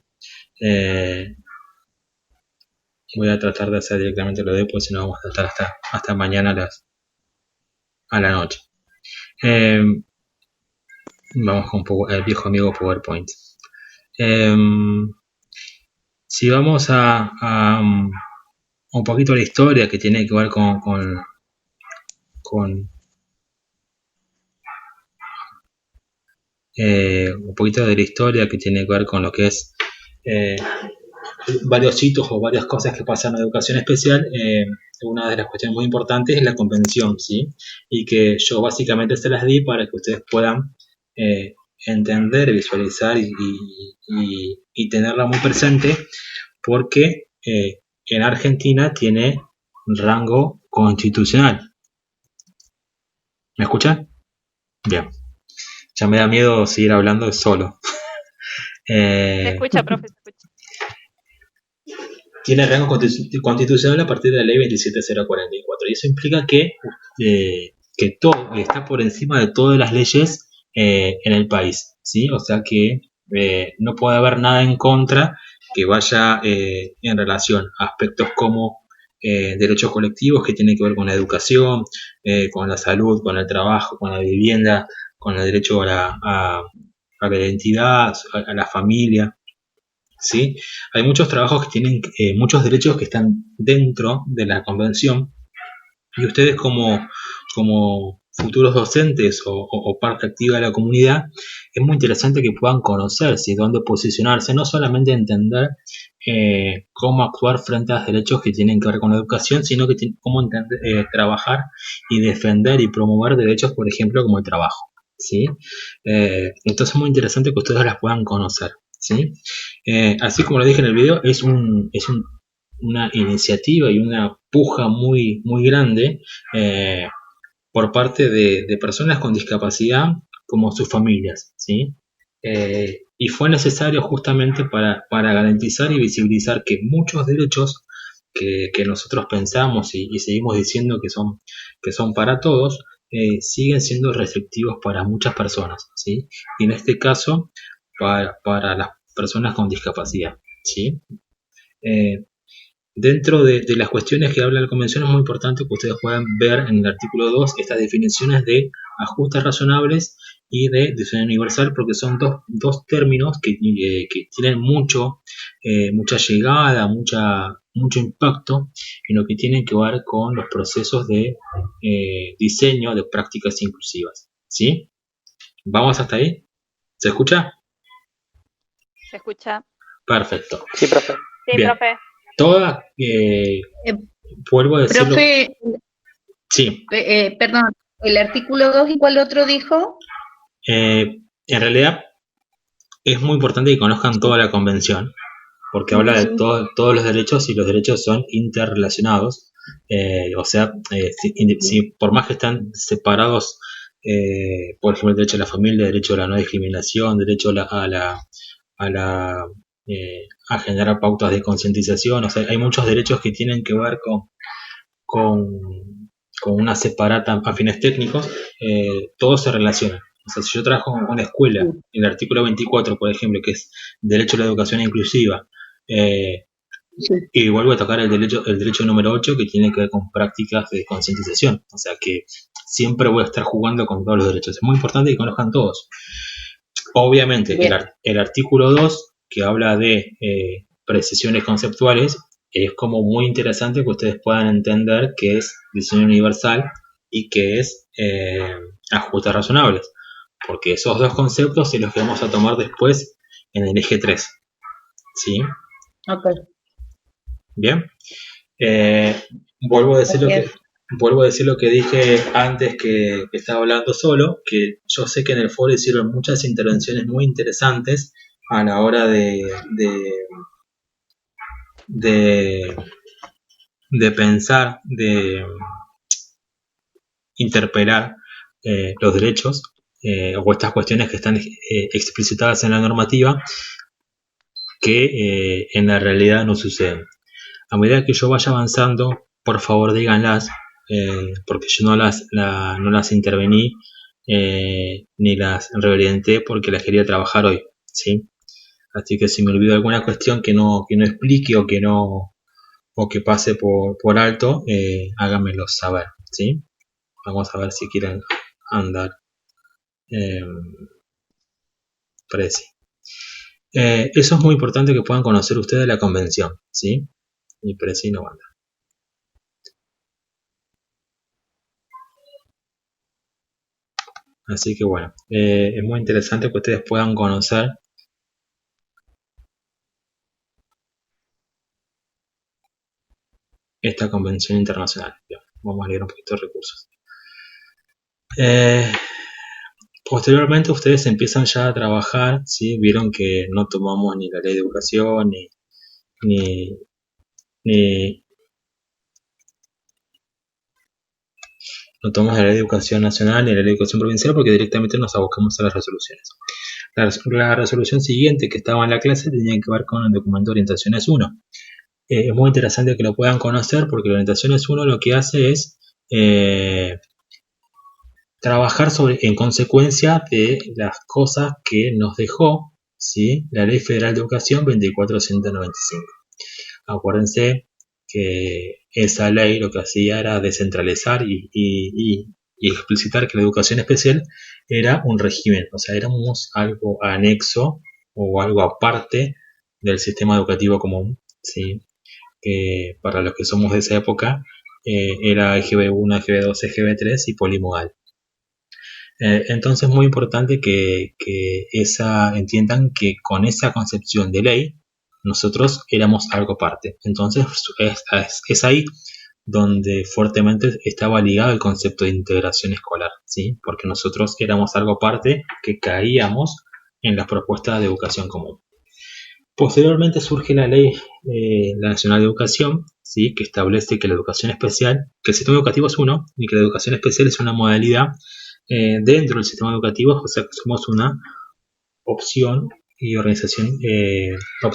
voy a tratar de hacer directamente lo de, pues si no vamos a estar hasta mañana a la noche. Vamos con el viejo amigo PowerPoint. Si vamos a un poquito la historia que tiene que ver con un poquito de la historia que tiene que ver con lo que es varios hitos o varias cosas que pasan en la educación especial. Una de las cuestiones muy importantes es la convención, ¿sí? Y que yo básicamente se las di para que ustedes puedan entender, visualizar y tenerla muy presente, porque en Argentina tiene rango constitucional. ¿Me escuchan? Bien. Ya me da miedo seguir hablando solo. Se escucha, profe, se escucha. Tiene rango constitucional a partir de la ley 27044 y eso implica que todo está por encima de todas las leyes en el país, ¿sí? O sea que no puede haber nada en contra que vaya en relación a aspectos como derechos colectivos que tienen que ver con la educación, con la salud, con el trabajo, con la vivienda, con el derecho a la identidad, a la familia, ¿sí? Hay muchos trabajos que tienen muchos derechos que están dentro de la convención y ustedes como futuros docentes o parte activa de la comunidad, es muy interesante que puedan conocerse y dónde posicionarse, no solamente entender cómo actuar frente a los derechos que tienen que ver con la educación, sino que cómo trabajar y defender y promover derechos, por ejemplo, como el trabajo, ¿sí? Entonces es muy interesante que ustedes las puedan conocer, ¿sí? Así como lo dije en el video, es una iniciativa y una puja muy, muy grande por parte de personas con discapacidad como sus familias, ¿sí? Y fue necesario justamente para garantizar y visibilizar que muchos derechos que nosotros pensamos y seguimos diciendo que son para todos, siguen siendo restrictivos para muchas personas, ¿sí? Y en este caso, para las personas con discapacidad, ¿sí? Dentro de las cuestiones que habla la convención es muy importante que ustedes puedan ver en el artículo 2 estas definiciones de ajustes razonables y de diseño universal, porque son dos términos que tienen mucha llegada, mucho impacto en lo que tienen que ver con los procesos de diseño de prácticas inclusivas, ¿sí? ¿Vamos hasta ahí? ¿Se escucha? ¿Se escucha? Perfecto. Sí, profe. Sí, Bien. profe. Toda, vuelvo a decirlo. Profe, Sí. perdón, ¿el artículo 2 y cuál otro dijo? En realidad es muy importante que conozcan toda la convención, porque habla de todos los derechos y los derechos son interrelacionados. O sea, si por más que están separados, por ejemplo, el derecho a la familia, el derecho a la no discriminación, derecho a generar pautas de concientización, o sea, hay muchos derechos que tienen que ver con una separata a fines técnicos, todos se relacionan. O sea, si yo trabajo con una escuela, el artículo 24, por ejemplo, que es derecho a la educación inclusiva, y vuelvo a tocar el derecho número 8, que tiene que ver con prácticas de concientización. O sea que siempre voy a estar jugando con todos los derechos. Es muy importante que conozcan todos. Obviamente, el artículo 2, que habla de precisiones conceptuales, es como muy interesante que ustedes puedan entender qué es diseño universal y qué es ajustes razonables, porque esos dos conceptos son los que vamos a tomar después en el eje 3, ¿sí? Ok. Bien. Vuelvo a decir lo que dije antes, que estaba hablando solo, que yo sé que en el foro hicieron muchas intervenciones muy interesantes a la hora de pensar, de interpelar los derechos o estas cuestiones que están explicitadas en la normativa, que en la realidad no suceden. A medida que yo vaya avanzando, por favor díganlas, porque yo no las intervení ni las reorienté porque las quería trabajar hoy, ¿sí? Así que si me olvido alguna cuestión que no explique o que pase por alto, háganmelo saber, ¿sí? Vamos a ver si quieren andar preci. Eso es muy importante que puedan conocer ustedes la convención, ¿sí? Y preci no anda. Así que bueno, es muy interesante que ustedes puedan conocer esta convención internacional. Bien, vamos a leer un poquito de recursos. Posteriormente ustedes empiezan ya a trabajar, ¿sí? Vieron que no tomamos ni la ley de educación no tomamos la ley de educación nacional ni la ley de educación provincial, porque directamente nos abocamos a las resoluciones. La resolución siguiente que estaba en la clase tenía que ver con el documento Orientaciones 1. Es muy interesante que lo puedan conocer, porque la Orientaciones 1 lo que hace es trabajar en consecuencia de las cosas que nos dejó, ¿sí? La Ley Federal de Educación 2495. Acuérdense que esa ley lo que hacía era descentralizar y explicitar que la educación especial era un régimen, o sea, éramos algo anexo o algo aparte del sistema educativo común, ¿sí? Que para los que somos de esa época era EGB1, EGB2, EGB3 y polimodal. Entonces es muy importante que entiendan que con esa concepción de ley nosotros éramos algo aparte. Entonces es ahí donde fuertemente estaba ligado el concepto de integración escolar, ¿sí? Porque nosotros éramos algo aparte que caíamos en las propuestas de educación común. Posteriormente surge la ley la Nacional de Educación, ¿sí? Que establece que la educación especial, que el sistema educativo es uno, y que la educación especial es una modalidad dentro del sistema educativo, o sea que somos una opción y opción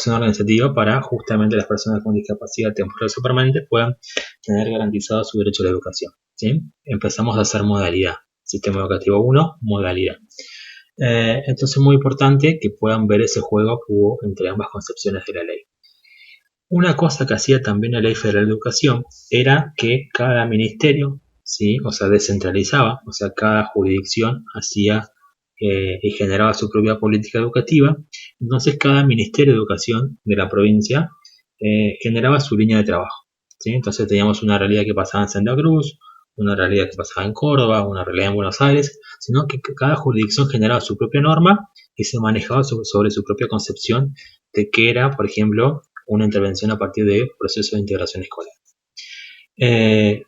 organizativa para justamente las personas con discapacidad temporal o permanente puedan tener garantizado su derecho a la educación, ¿sí? Empezamos a hacer modalidad, sistema educativo 1, modalidad. Entonces es muy importante que puedan ver ese juego que hubo entre ambas concepciones de la ley. Una cosa que hacía también la Ley Federal de Educación era que cada ministerio, ¿sí? O sea, descentralizaba, o sea, cada jurisdicción hacía y generaba su propia política educativa. Entonces cada Ministerio de Educación de la provincia generaba su línea de trabajo, ¿sí? Entonces teníamos una realidad que pasaba en Santa Cruz, una realidad que pasaba en Córdoba, una realidad en Buenos Aires, sino que cada jurisdicción generaba su propia norma y se manejaba sobre su propia concepción de qué era, por ejemplo, una intervención a partir de procesos de integración escolar. En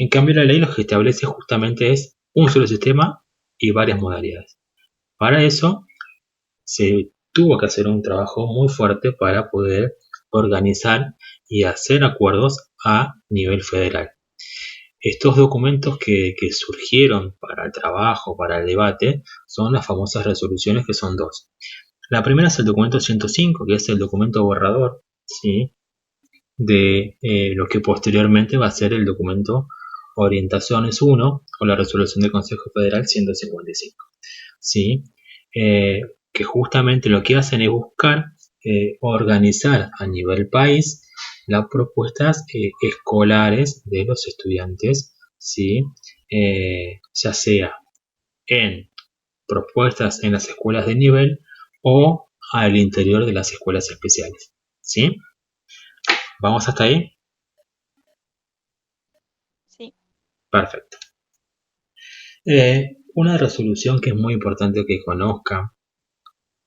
cambio, la ley lo que establece justamente es un solo sistema y varias modalidades. Para eso se tuvo que hacer un trabajo muy fuerte para poder organizar y hacer acuerdos a nivel federal. Estos documentos que surgieron para el trabajo, para el debate, son las famosas resoluciones, que son dos. La primera es el documento 105, que es el documento borrador, ¿sí? De lo que posteriormente va a ser el documento Orientaciones 1 o la resolución del Consejo Federal 155, ¿sí? Que justamente lo que hacen es buscar organizar a nivel país las propuestas escolares de los estudiantes, ¿sí? Ya sea en propuestas en las escuelas de nivel o al interior de las escuelas especiales, ¿sí? ¿Vamos hasta ahí? Sí. Perfecto. Una resolución que es muy importante que conozcan,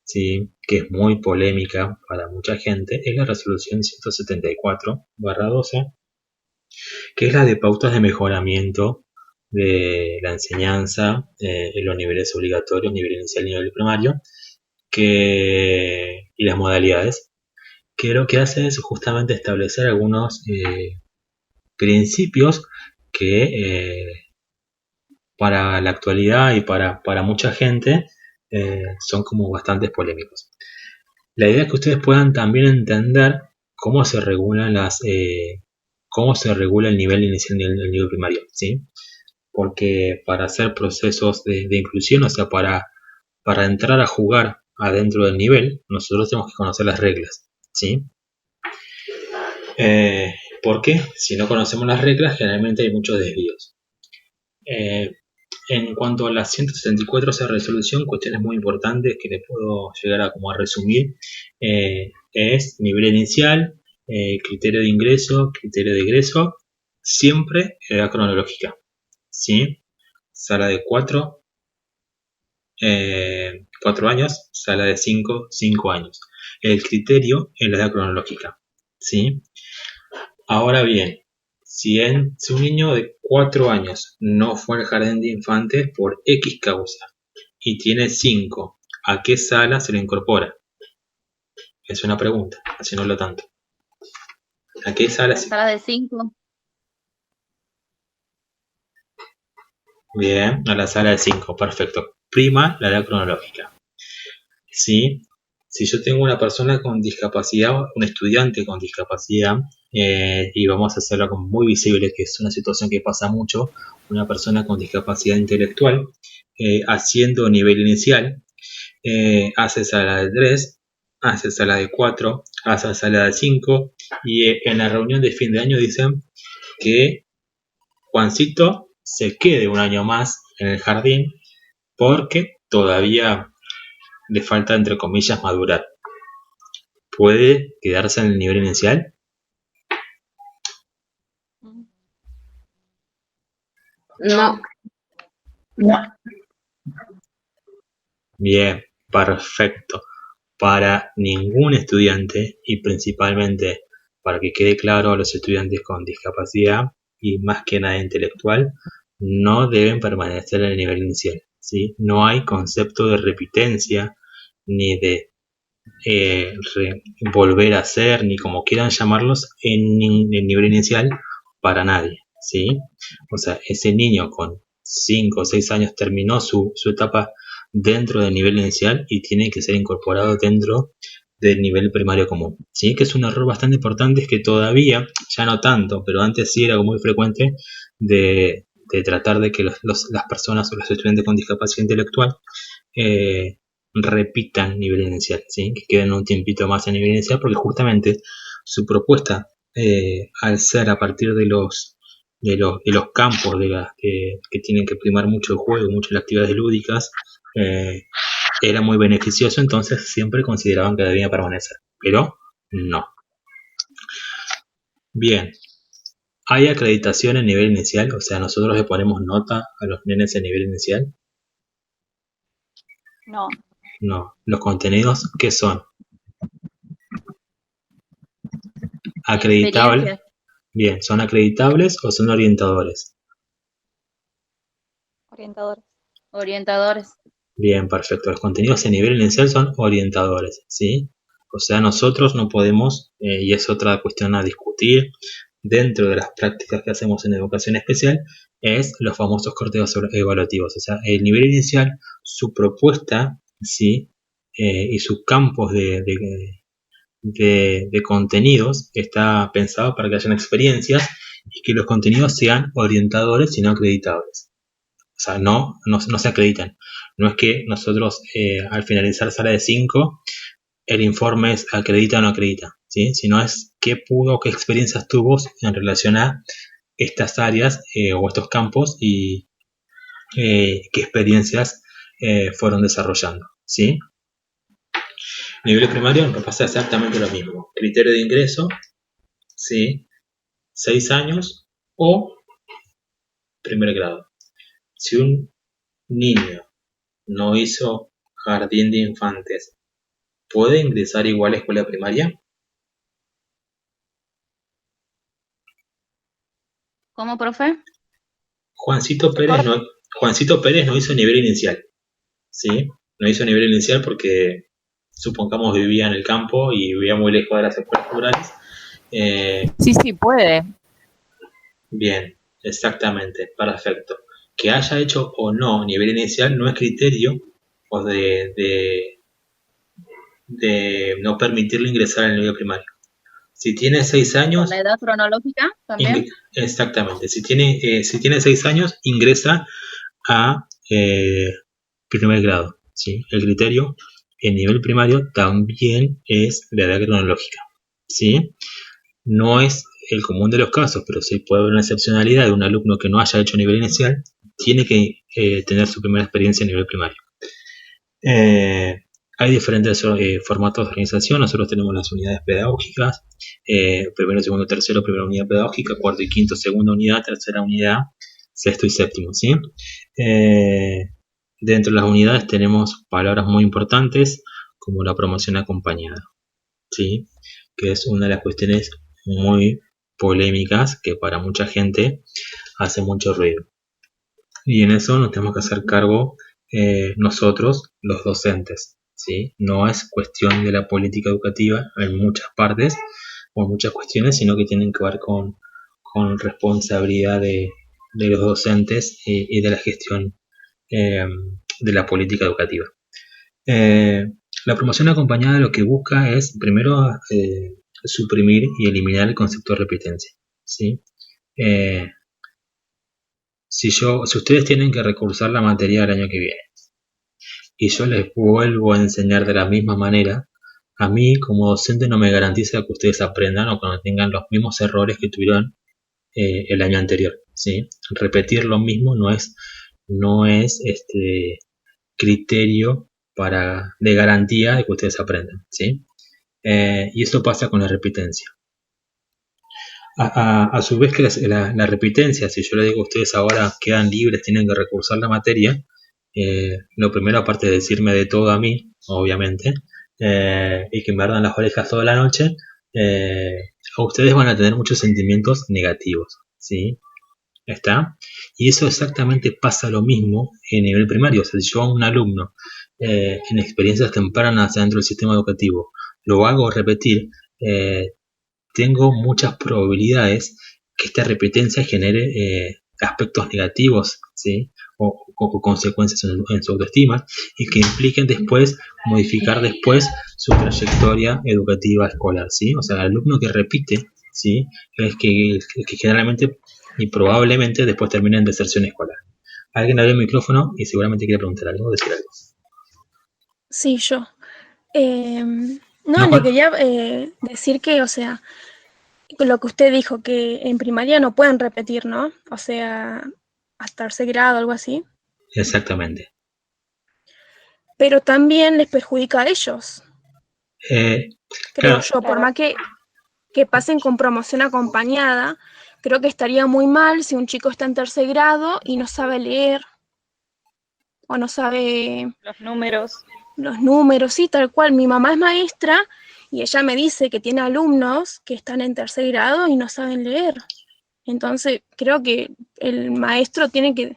¿sí? Que es muy polémica para mucha gente, es la resolución 174/12, que es la de pautas de mejoramiento de la enseñanza en los niveles obligatorios, nivel inicial y nivel primario, y las modalidades, que lo que hace es justamente establecer algunos principios que para la actualidad y para mucha gente son como bastante polémicos. La idea es que ustedes puedan también entender cómo se regulan cómo se regula el nivel inicial y el nivel primario, ¿sí? Porque para hacer procesos de inclusión, o sea, para entrar a jugar adentro del nivel, nosotros tenemos que conocer las reglas, ¿sí? Porque si no conocemos las reglas, generalmente hay muchos desvíos. En cuanto a la 174, esa resolución, cuestiones muy importantes que les puedo llegar a resumir, es nivel inicial, criterio de ingreso, criterio de egreso, siempre edad cronológica, ¿sí? Sala de 4 años, sala de 5 años. El criterio es la edad cronológica, ¿sí? Ahora bien, si un niño de 4 años no fue al jardín de infantes por X causa y tiene 5, ¿a qué sala se lo incorpora? Es una pregunta, haciéndolo tanto. ¿A qué sala? La sala de 5. Bien, a la sala de 5, perfecto. Prima la edad cronológica. ¿Sí? Si yo tengo una persona con discapacidad, un estudiante con discapacidad, y vamos a hacerlo como muy visible, que es una situación que pasa mucho, una persona con discapacidad intelectual, haciendo nivel inicial, hace sala de 3, hace sala de 4, hace sala de 5, y en la reunión de fin de año dicen que Juancito se quede un año más en el jardín porque todavía le falta, entre comillas, madurar. ¿Puede quedarse en el nivel inicial? No. No. Bien, perfecto. para ningún estudiante, y principalmente para que quede claro a los estudiantes con discapacidad y más que nada intelectual, no deben permanecer en el nivel inicial, ¿sí? No hay concepto de repitencia ni de volver a hacer, ni como quieran llamarlos, en el nivel inicial para nadie, ¿sí? O sea, ese niño con 5 o 6 años terminó su etapa dentro del nivel inicial y tiene que ser incorporado dentro del nivel primario común, ¿sí? Que es un error bastante importante, es que todavía, ya no tanto, pero antes sí era muy frecuente de tratar de que las personas o los estudiantes con discapacidad intelectual repitan nivel inicial, ¿sí? Que queden un tiempito más en nivel inicial, porque justamente su propuesta, al ser a partir de los campos que tienen que primar mucho el juego, mucho las actividades lúdicas, era muy beneficioso, entonces siempre consideraban que debía permanecer, pero no. Bien, ¿hay acreditación en nivel inicial? O sea, nosotros le ponemos nota a los nenes en nivel inicial. No, No. ¿Los contenidos qué son? ¿Acreditables? Experiencias. Bien, ¿son acreditables o son orientadores? orientadores. Orientadores. Bien, perfecto. Los contenidos en nivel inicial son orientadores, ¿sí? O sea, nosotros no podemos, y es otra cuestión a discutir dentro de las prácticas que hacemos en educación especial, es los famosos cortes evaluativos. O sea, el nivel inicial, su propuesta, ¿sí? Y sus campos de contenidos está pensado para que hayan experiencias y que los contenidos sean orientadores y no acreditables. O sea, no se acreditan. No es que nosotros al finalizar sala de 5 el informe es acredita o no acredita, ¿sí? Sino es qué experiencias tuvo en relación a estas áreas o estos campos y qué experiencias fueron desarrollando, ¿sí? Nivel primario nos pasa exactamente lo mismo. Criterio de ingreso, ¿sí? 6 años o primer grado. Si un niño no hizo jardín de infantes, ¿puede ingresar igual a escuela primaria? ¿Cómo, profe? Juancito Se Pérez corta. no hizo nivel inicial, ¿sí? No hizo nivel inicial porque, supongamos, vivía en el campo y vivía muy lejos de las escuelas rurales. Sí, puede. Bien, exactamente, perfecto. Que haya hecho o no nivel inicial no es criterio o de no permitirle ingresar al nivel primario. Si tiene 6 ¿Por años, la edad cronológica también? exactamente, si tiene 6 años, ingresa a primer grado, ¿sí? El criterio en nivel primario también es la edad cronológica, ¿sí? No es el común de los casos, pero sí puede haber una excepcionalidad de un alumno que no haya hecho nivel inicial, tiene que tener su primera experiencia en nivel primario. Hay diferentes formatos de organización. Nosotros tenemos las unidades pedagógicas, primero, segundo, tercero, primera unidad pedagógica, cuarto y quinto, segunda unidad, tercera unidad, sexto y séptimo, ¿sí? Dentro de las unidades tenemos palabras muy importantes como la promoción acompañada, ¿sí? Que es una de las cuestiones muy polémicas que para mucha gente hace mucho ruido. Y en eso nos tenemos que hacer cargo nosotros, los docentes, ¿sí? No es cuestión de la política educativa en muchas partes o en muchas cuestiones, sino que tienen que ver con responsabilidad de los docentes y de la gestión de la política educativa. La promoción acompañada lo que busca es, primero, suprimir y eliminar el concepto de repitencia, ¿sí? Si ustedes tienen que recursar la materia el año que viene y yo les vuelvo a enseñar de la misma manera, a mí como docente no me garantiza que ustedes aprendan o que no tengan los mismos errores que tuvieron el año anterior, ¿sí? Repetir lo mismo no es criterio de garantía de que ustedes aprendan, ¿sí? Y esto pasa con la repitencia. A su vez que la repitencia, si yo le digo a ustedes ahora quedan libres, tienen que recursar la materia, lo primero, aparte de decirme de todo a mí, obviamente, y que me ardan las orejas toda la noche, ustedes van a tener muchos sentimientos negativos, ¿sí? ¿Está? Y eso exactamente pasa lo mismo en nivel primario. O sea, si yo a un alumno en experiencias tempranas dentro del sistema educativo lo hago repetir, tengo muchas probabilidades que esta repetencia genere aspectos negativos, ¿sí? O consecuencias en su autoestima y que impliquen después modificar después su trayectoria educativa escolar, ¿sí? O sea, el alumno que repite, ¿sí? Es que generalmente y probablemente después termina en deserción escolar. Alguien abrió el micrófono y seguramente quiere preguntar algo, decir algo. Sí, yo. Le quería decir que, o sea, lo que usted dijo, que en primaria no pueden repetir, ¿no? O sea, hasta tercer grado, algo así. Exactamente. Pero también les perjudica a ellos. Creo claro. yo, por más que pasen con promoción acompañada, creo que estaría muy mal si un chico está en tercer grado y no sabe leer o no sabe Los números. Los números, sí, tal cual. Mi mamá es maestra y ella me dice que tiene alumnos que están en tercer grado y no saben leer. Entonces, creo que el maestro tiene que,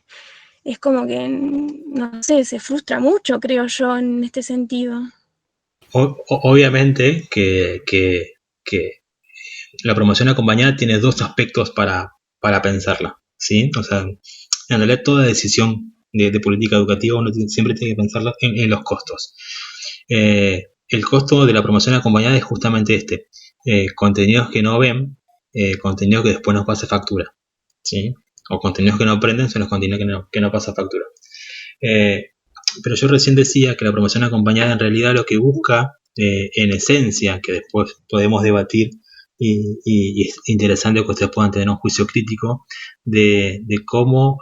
es como que, no sé, se frustra mucho, creo yo, en este sentido. Obviamente que la promoción acompañada tiene dos aspectos para pensarla, ¿sí? O sea, en realidad toda decisión de política educativa uno siempre tiene que pensarla en los costos. El costo de la promoción acompañada es justamente este, contenidos que no ven, contenidos que después nos pasa factura, ¿sí? O contenidos que no aprenden son los contenidos que no pasa factura. Pero yo recién decía que la promoción acompañada en realidad lo que busca, en esencia, que después podemos debatir y es interesante que ustedes puedan tener un juicio crítico de cómo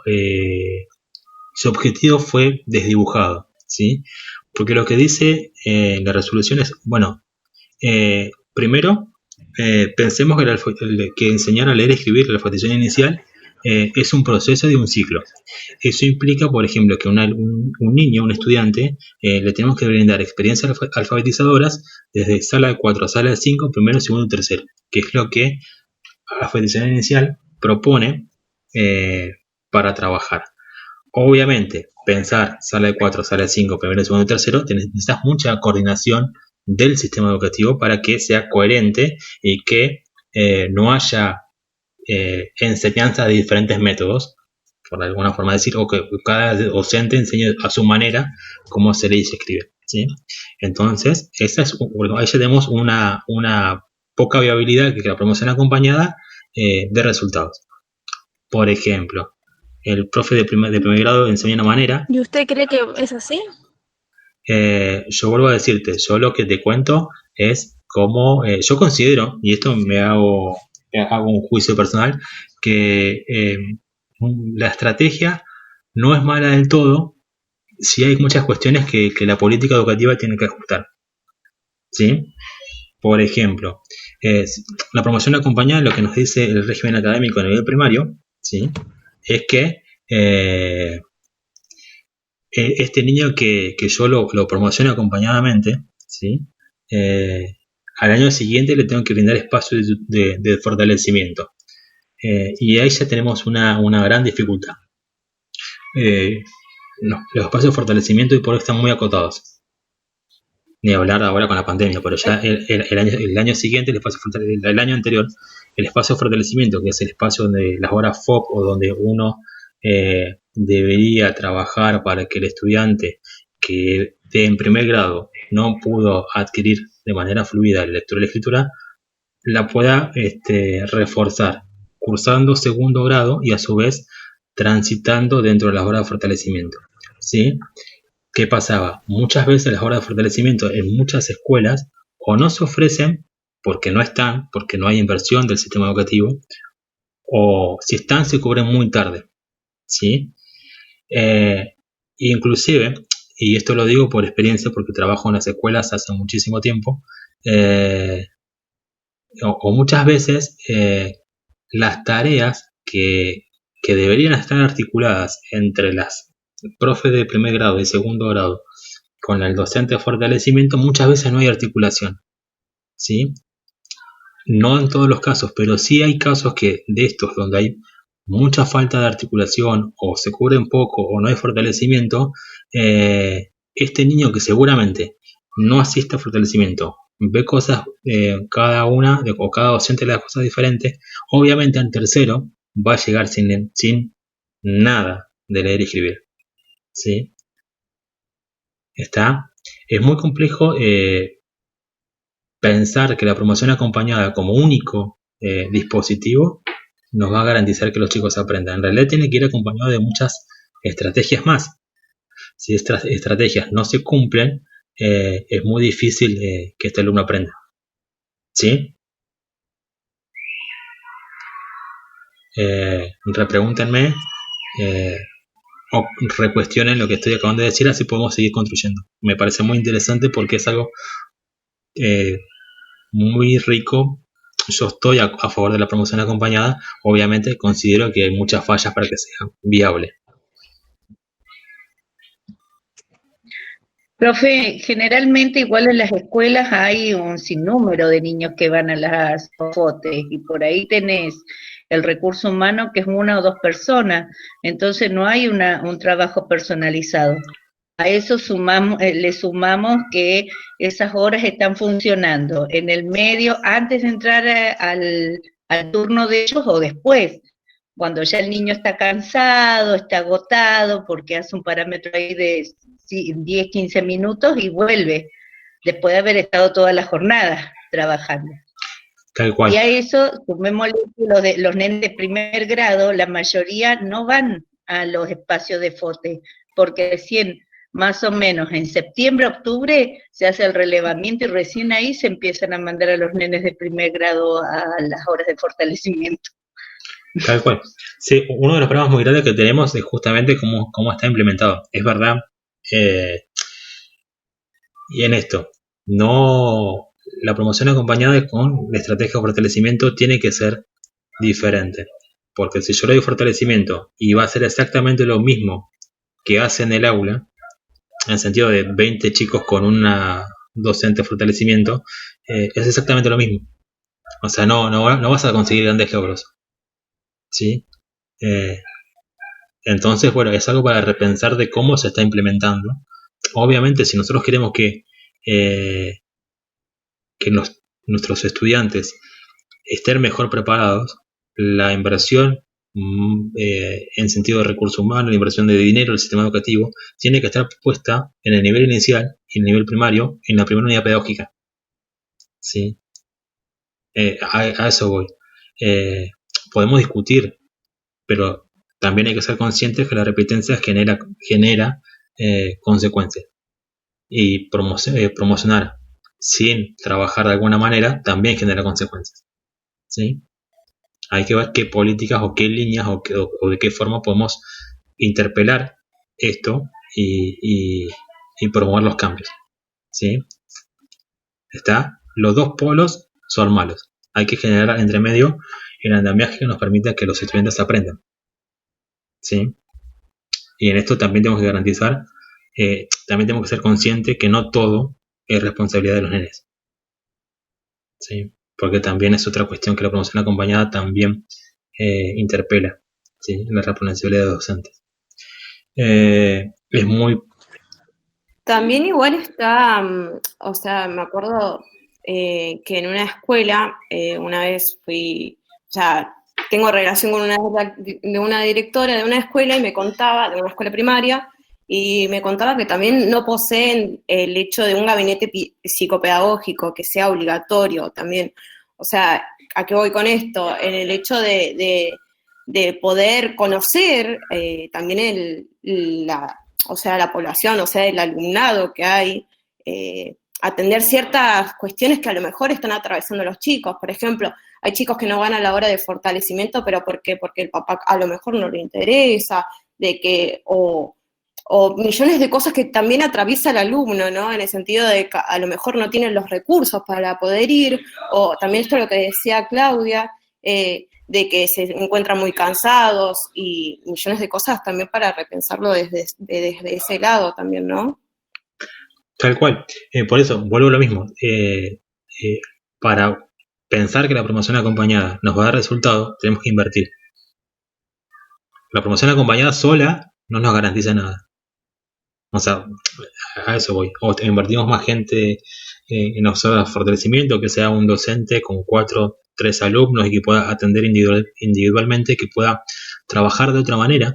su objetivo fue desdibujado, ¿sí? Porque lo que dice la resolución es, bueno, primero, pensemos que enseñar a leer y escribir la alfabetización inicial es un proceso de un ciclo. Eso implica, por ejemplo, que un niño, un estudiante, le tenemos que brindar experiencias alfabetizadoras desde sala 4 a sala 5, primero, segundo y tercero, que es lo que la alfabetización inicial propone para trabajar. Obviamente, pensar sala de 4, sala de 5, primero, segundo y tercero, necesitas mucha coordinación del sistema educativo para que sea coherente y que no haya enseñanza de diferentes métodos, por alguna forma de decir, o que cada docente enseñe a su manera cómo se lee y se escribe, ¿sí? Entonces, ahí ya tenemos una poca viabilidad que la promoción acompañada de resultados. Por ejemplo, el profe de primer grado enseña de una manera. ¿Y usted cree que es así? Yo vuelvo a decirte, yo lo que te cuento es cómo yo considero, y esto me hago un juicio personal, que la estrategia no es mala del todo si hay muchas cuestiones que la política educativa tiene que ajustar, ¿sí? Por ejemplo, la promoción acompañada, lo que nos dice el régimen académico a nivel primario, ¿sí? Es que este niño que yo lo promociono acompañadamente, ¿sí? Al año siguiente le tengo que brindar espacios de fortalecimiento. Y ahí ya tenemos una gran dificultad. Los espacios de fortalecimiento hoy por hoy están muy acotados. Ni hablar ahora con la pandemia, pero ya el año siguiente, el año anterior, el espacio de fortalecimiento, que es el espacio donde las horas FOP o donde uno debería trabajar para que el estudiante que en primer grado no pudo adquirir de manera fluida la lectura y la escritura, la pueda reforzar cursando segundo grado y a su vez transitando dentro de las horas de fortalecimiento, ¿sí? ¿Qué pasaba? Muchas veces las horas de fortalecimiento en muchas escuelas o no se ofrecen porque no están, porque no hay inversión del sistema educativo, o si están se cubren muy tarde, ¿sí? Inclusive, y esto lo digo por experiencia porque trabajo en las escuelas hace muchísimo tiempo, o muchas veces las tareas que deberían estar articuladas entre las profes de primer grado y segundo grado con el docente de fortalecimiento muchas veces no hay articulación, ¿sí? No en todos los casos, pero sí hay casos de estos donde hay mucha falta de articulación o se cubren poco o no hay fortalecimiento. Este niño que seguramente no asiste a fortalecimiento, ve cosas, cada docente le da cosas diferentes, obviamente al tercero va a llegar sin nada de leer y escribir, ¿sí? Es muy complejo pensar que la promoción acompañada como único dispositivo nos va a garantizar que los chicos aprendan. En realidad tiene que ir acompañado de muchas estrategias más. Si estas estrategias no se cumplen, es muy difícil que este alumno aprenda, ¿sí? Repregúntenme o recuestionen lo que estoy acabando de decir, así podemos seguir construyendo. Me parece muy interesante porque es algo muy rico. Yo estoy a favor de la promoción acompañada. Obviamente considero que hay muchas fallas para que sea viable. Profe, generalmente igual en las escuelas hay un sinnúmero de niños que van a las FOTES y por ahí tenés el recurso humano que es una o dos personas, entonces no hay un trabajo personalizado. A eso le sumamos que esas horas están funcionando en el medio antes de entrar al turno de ellos o después, cuando ya el niño está cansado, está agotado, porque hace un parámetro ahí de 10, 15 minutos y vuelve, después de haber estado toda la jornada trabajando. Tal cual. Y a eso, sumémosle que los nenes de primer grado, la mayoría no van a los espacios de FOTE, porque recién, más o menos en septiembre, octubre, se hace el relevamiento y recién ahí se empiezan a mandar a los nenes de primer grado a las horas de fortalecimiento. Tal cual. Sí, uno de los problemas muy grandes que tenemos es justamente cómo está implementado. Es verdad. Y en esto, la promoción acompañada con la estrategia de fortalecimiento tiene que ser diferente. Porque si yo le doy fortalecimiento y va a ser exactamente lo mismo que hace en el aula, en el sentido de 20 chicos con una docente de fortalecimiento, es exactamente lo mismo. O sea, no vas a conseguir grandes logros, ¿sí? Entonces, bueno, es algo para repensar de cómo se está implementando. Obviamente, si nosotros queremos que nuestros estudiantes estén mejor preparados, la inversión en sentido de recursos humanos, la inversión de dinero del sistema educativo, tiene que estar puesta en el nivel inicial y en el nivel primario, en la primera unidad pedagógica, ¿sí? A eso voy. Podemos discutir, pero también hay que ser conscientes que la repitencia genera consecuencias. Y promocionar sin trabajar de alguna manera también genera consecuencias, ¿sí? Hay que ver qué políticas o qué líneas o de qué forma podemos interpelar esto y promover los cambios, ¿sí? Los dos polos son malos. Hay que generar entre medio el andamiaje que nos permita que los estudiantes aprendan, ¿sí? Y en esto también tenemos que garantizar, también tenemos que ser conscientes que no todo es responsabilidad de los nenes, ¿sí? Porque también es otra cuestión que la promoción acompañada también interpela, ¿sí? La responsabilidad de los docentes. Es muy... También igual está, o sea, me acuerdo que en una escuela, una vez fui, o sea, tengo relación con una directora de una escuela y me contaba, de una escuela primaria, y me contaba que también no poseen el hecho de un gabinete psicopedagógico que sea obligatorio también. O sea, ¿a qué voy con esto? En el hecho de poder conocer también o sea, la población, o sea, el alumnado que hay, atender ciertas cuestiones que a lo mejor están atravesando los chicos. Por ejemplo, hay chicos que no van a la hora de fortalecimiento, pero ¿por qué? Porque el papá a lo mejor no le interesa, o millones de cosas que también atraviesa el alumno, ¿no? En el sentido de que a lo mejor no tienen los recursos para poder ir, o también esto es lo que decía Claudia, de que se encuentran muy cansados y millones de cosas también para repensarlo desde ese lado también, ¿no? Tal cual. Por eso, vuelvo a lo mismo. Para pensar que la promoción acompañada nos va a dar resultado, tenemos que invertir. La promoción acompañada sola no nos garantiza nada. O sea, a eso voy. O invertimos más gente en los horas de fortalecimiento, que sea un docente con 3 alumnos y que pueda atender individualmente, que pueda trabajar de otra manera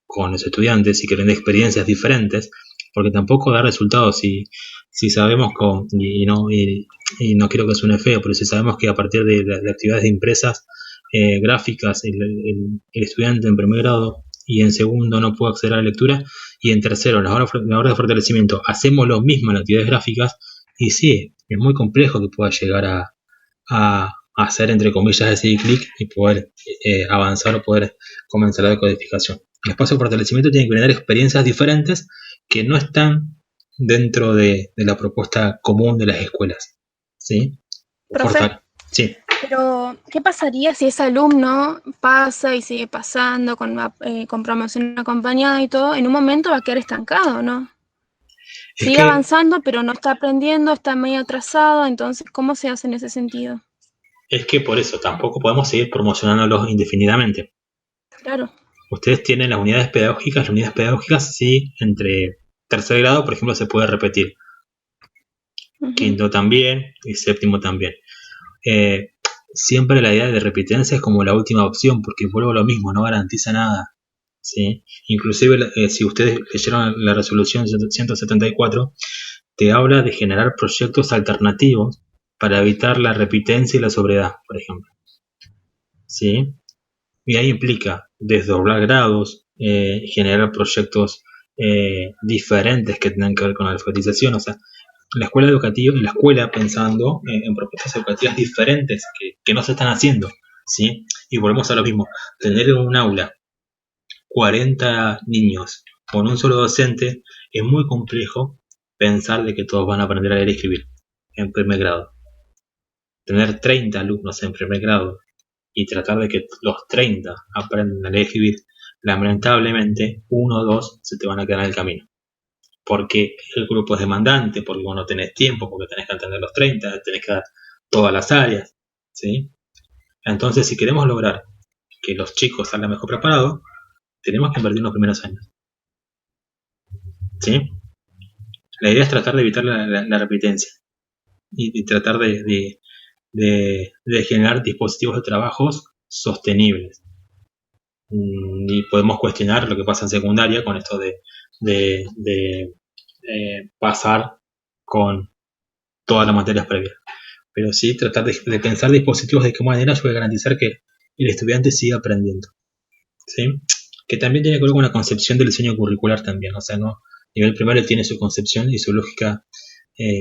con los estudiantes y que den experiencias diferentes, porque tampoco da resultados si sabemos y no quiero que suene feo, pero si sabemos que a partir de actividades de impresas gráficas el estudiante en primer grado y en segundo no puede acceder a la lectura, y en tercero, en la hora de fortalecimiento, hacemos lo mismo en actividades gráficas, y sí, es muy complejo que pueda llegar a hacer, entre comillas, ese clic y poder avanzar o poder comenzar la decodificación. El espacio de fortalecimiento tiene que brindar experiencias diferentes que no están dentro de la propuesta común de las escuelas. ¿Sí? Profe, sí. Pero, ¿qué pasaría si ese alumno pasa y sigue pasando con promoción acompañada y todo? En un momento va a quedar estancado, ¿no? Sigue avanzando, pero no está aprendiendo, está medio atrasado, entonces, ¿cómo se hace en ese sentido? Es que por eso tampoco podemos seguir promocionándolos indefinidamente. Claro. Ustedes tienen las unidades pedagógicas sí, entre tercer grado, por ejemplo, se puede repetir. Quinto también y séptimo también. Siempre la idea de repitencia es como la última opción, porque vuelvo a lo mismo, no garantiza nada. ¿Sí? Inclusive, si ustedes leyeron la resolución 174, te habla de generar proyectos alternativos para evitar la repitencia y la sobriedad, por ejemplo. ¿Sí? Y ahí implica desdoblar grados, generar proyectos diferentes que tengan que ver con la alfabetización, o sea, la escuela pensando en propuestas educativas diferentes que no se están haciendo, ¿sí? Y volvemos a lo mismo, tener en un aula 40 niños con un solo docente es muy complejo pensar de que todos van a aprender a leer y escribir en primer grado. Tener 30 alumnos en primer grado y tratar de que los 30 aprendan a leer y escribir, lamentablemente 1 o 2 se te van a quedar en el camino. Porque el grupo es demandante, porque vos no tenés tiempo, porque tenés que atender los 30, tenés que dar todas las áreas, ¿sí? Entonces, si queremos lograr que los chicos salgan mejor preparados, tenemos que invertir en los primeros años, ¿sí? La idea es tratar de evitar la repitencia y tratar de generar dispositivos de trabajos sostenibles. Y podemos cuestionar lo que pasa en secundaria con esto de pasar con todas las materias previas, pero sí tratar de pensar dispositivos de qué manera yo voy a garantizar que el estudiante siga aprendiendo, ¿sí? Que también tiene que ver con una concepción del diseño curricular también, o sea, no, nivel primario tiene su concepción y su lógica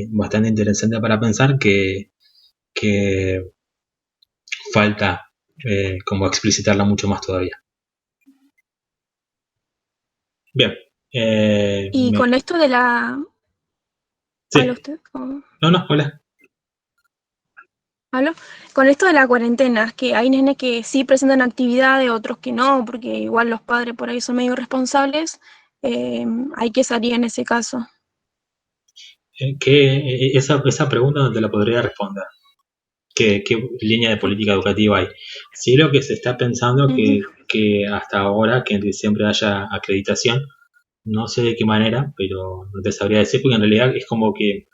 bastante interesante para pensar que falta como explicitarla mucho más todavía. Bien. Y con esto de la... Sí. ¿Aló usted? No, hola. ¿Aló? Con esto de la cuarentena, que hay nenes que sí presentan actividades, otros que no, porque igual los padres por ahí son medio irresponsables, hay que salir en ese caso. Esa pregunta no te la podría responder. ¿Qué línea de política educativa hay? Sí, lo que se está pensando que hasta ahora, que en diciembre haya acreditación, no sé de qué manera, pero no te sabría decir, porque en realidad es como que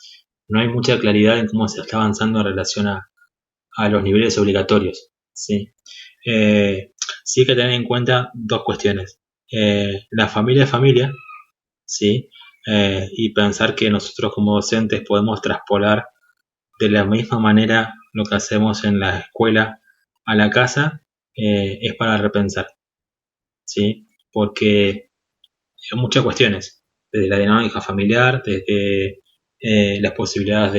no hay mucha claridad en cómo se está avanzando en relación a los niveles obligatorios, ¿sí? Sí hay que tener en cuenta dos cuestiones. La familia es familia, ¿sí? Y pensar que nosotros como docentes podemos traspolar de la misma manera lo que hacemos en la escuela a la casa, es para repensar, ¿sí? Porque hay muchas cuestiones, desde la dinámica familiar, desde las posibilidades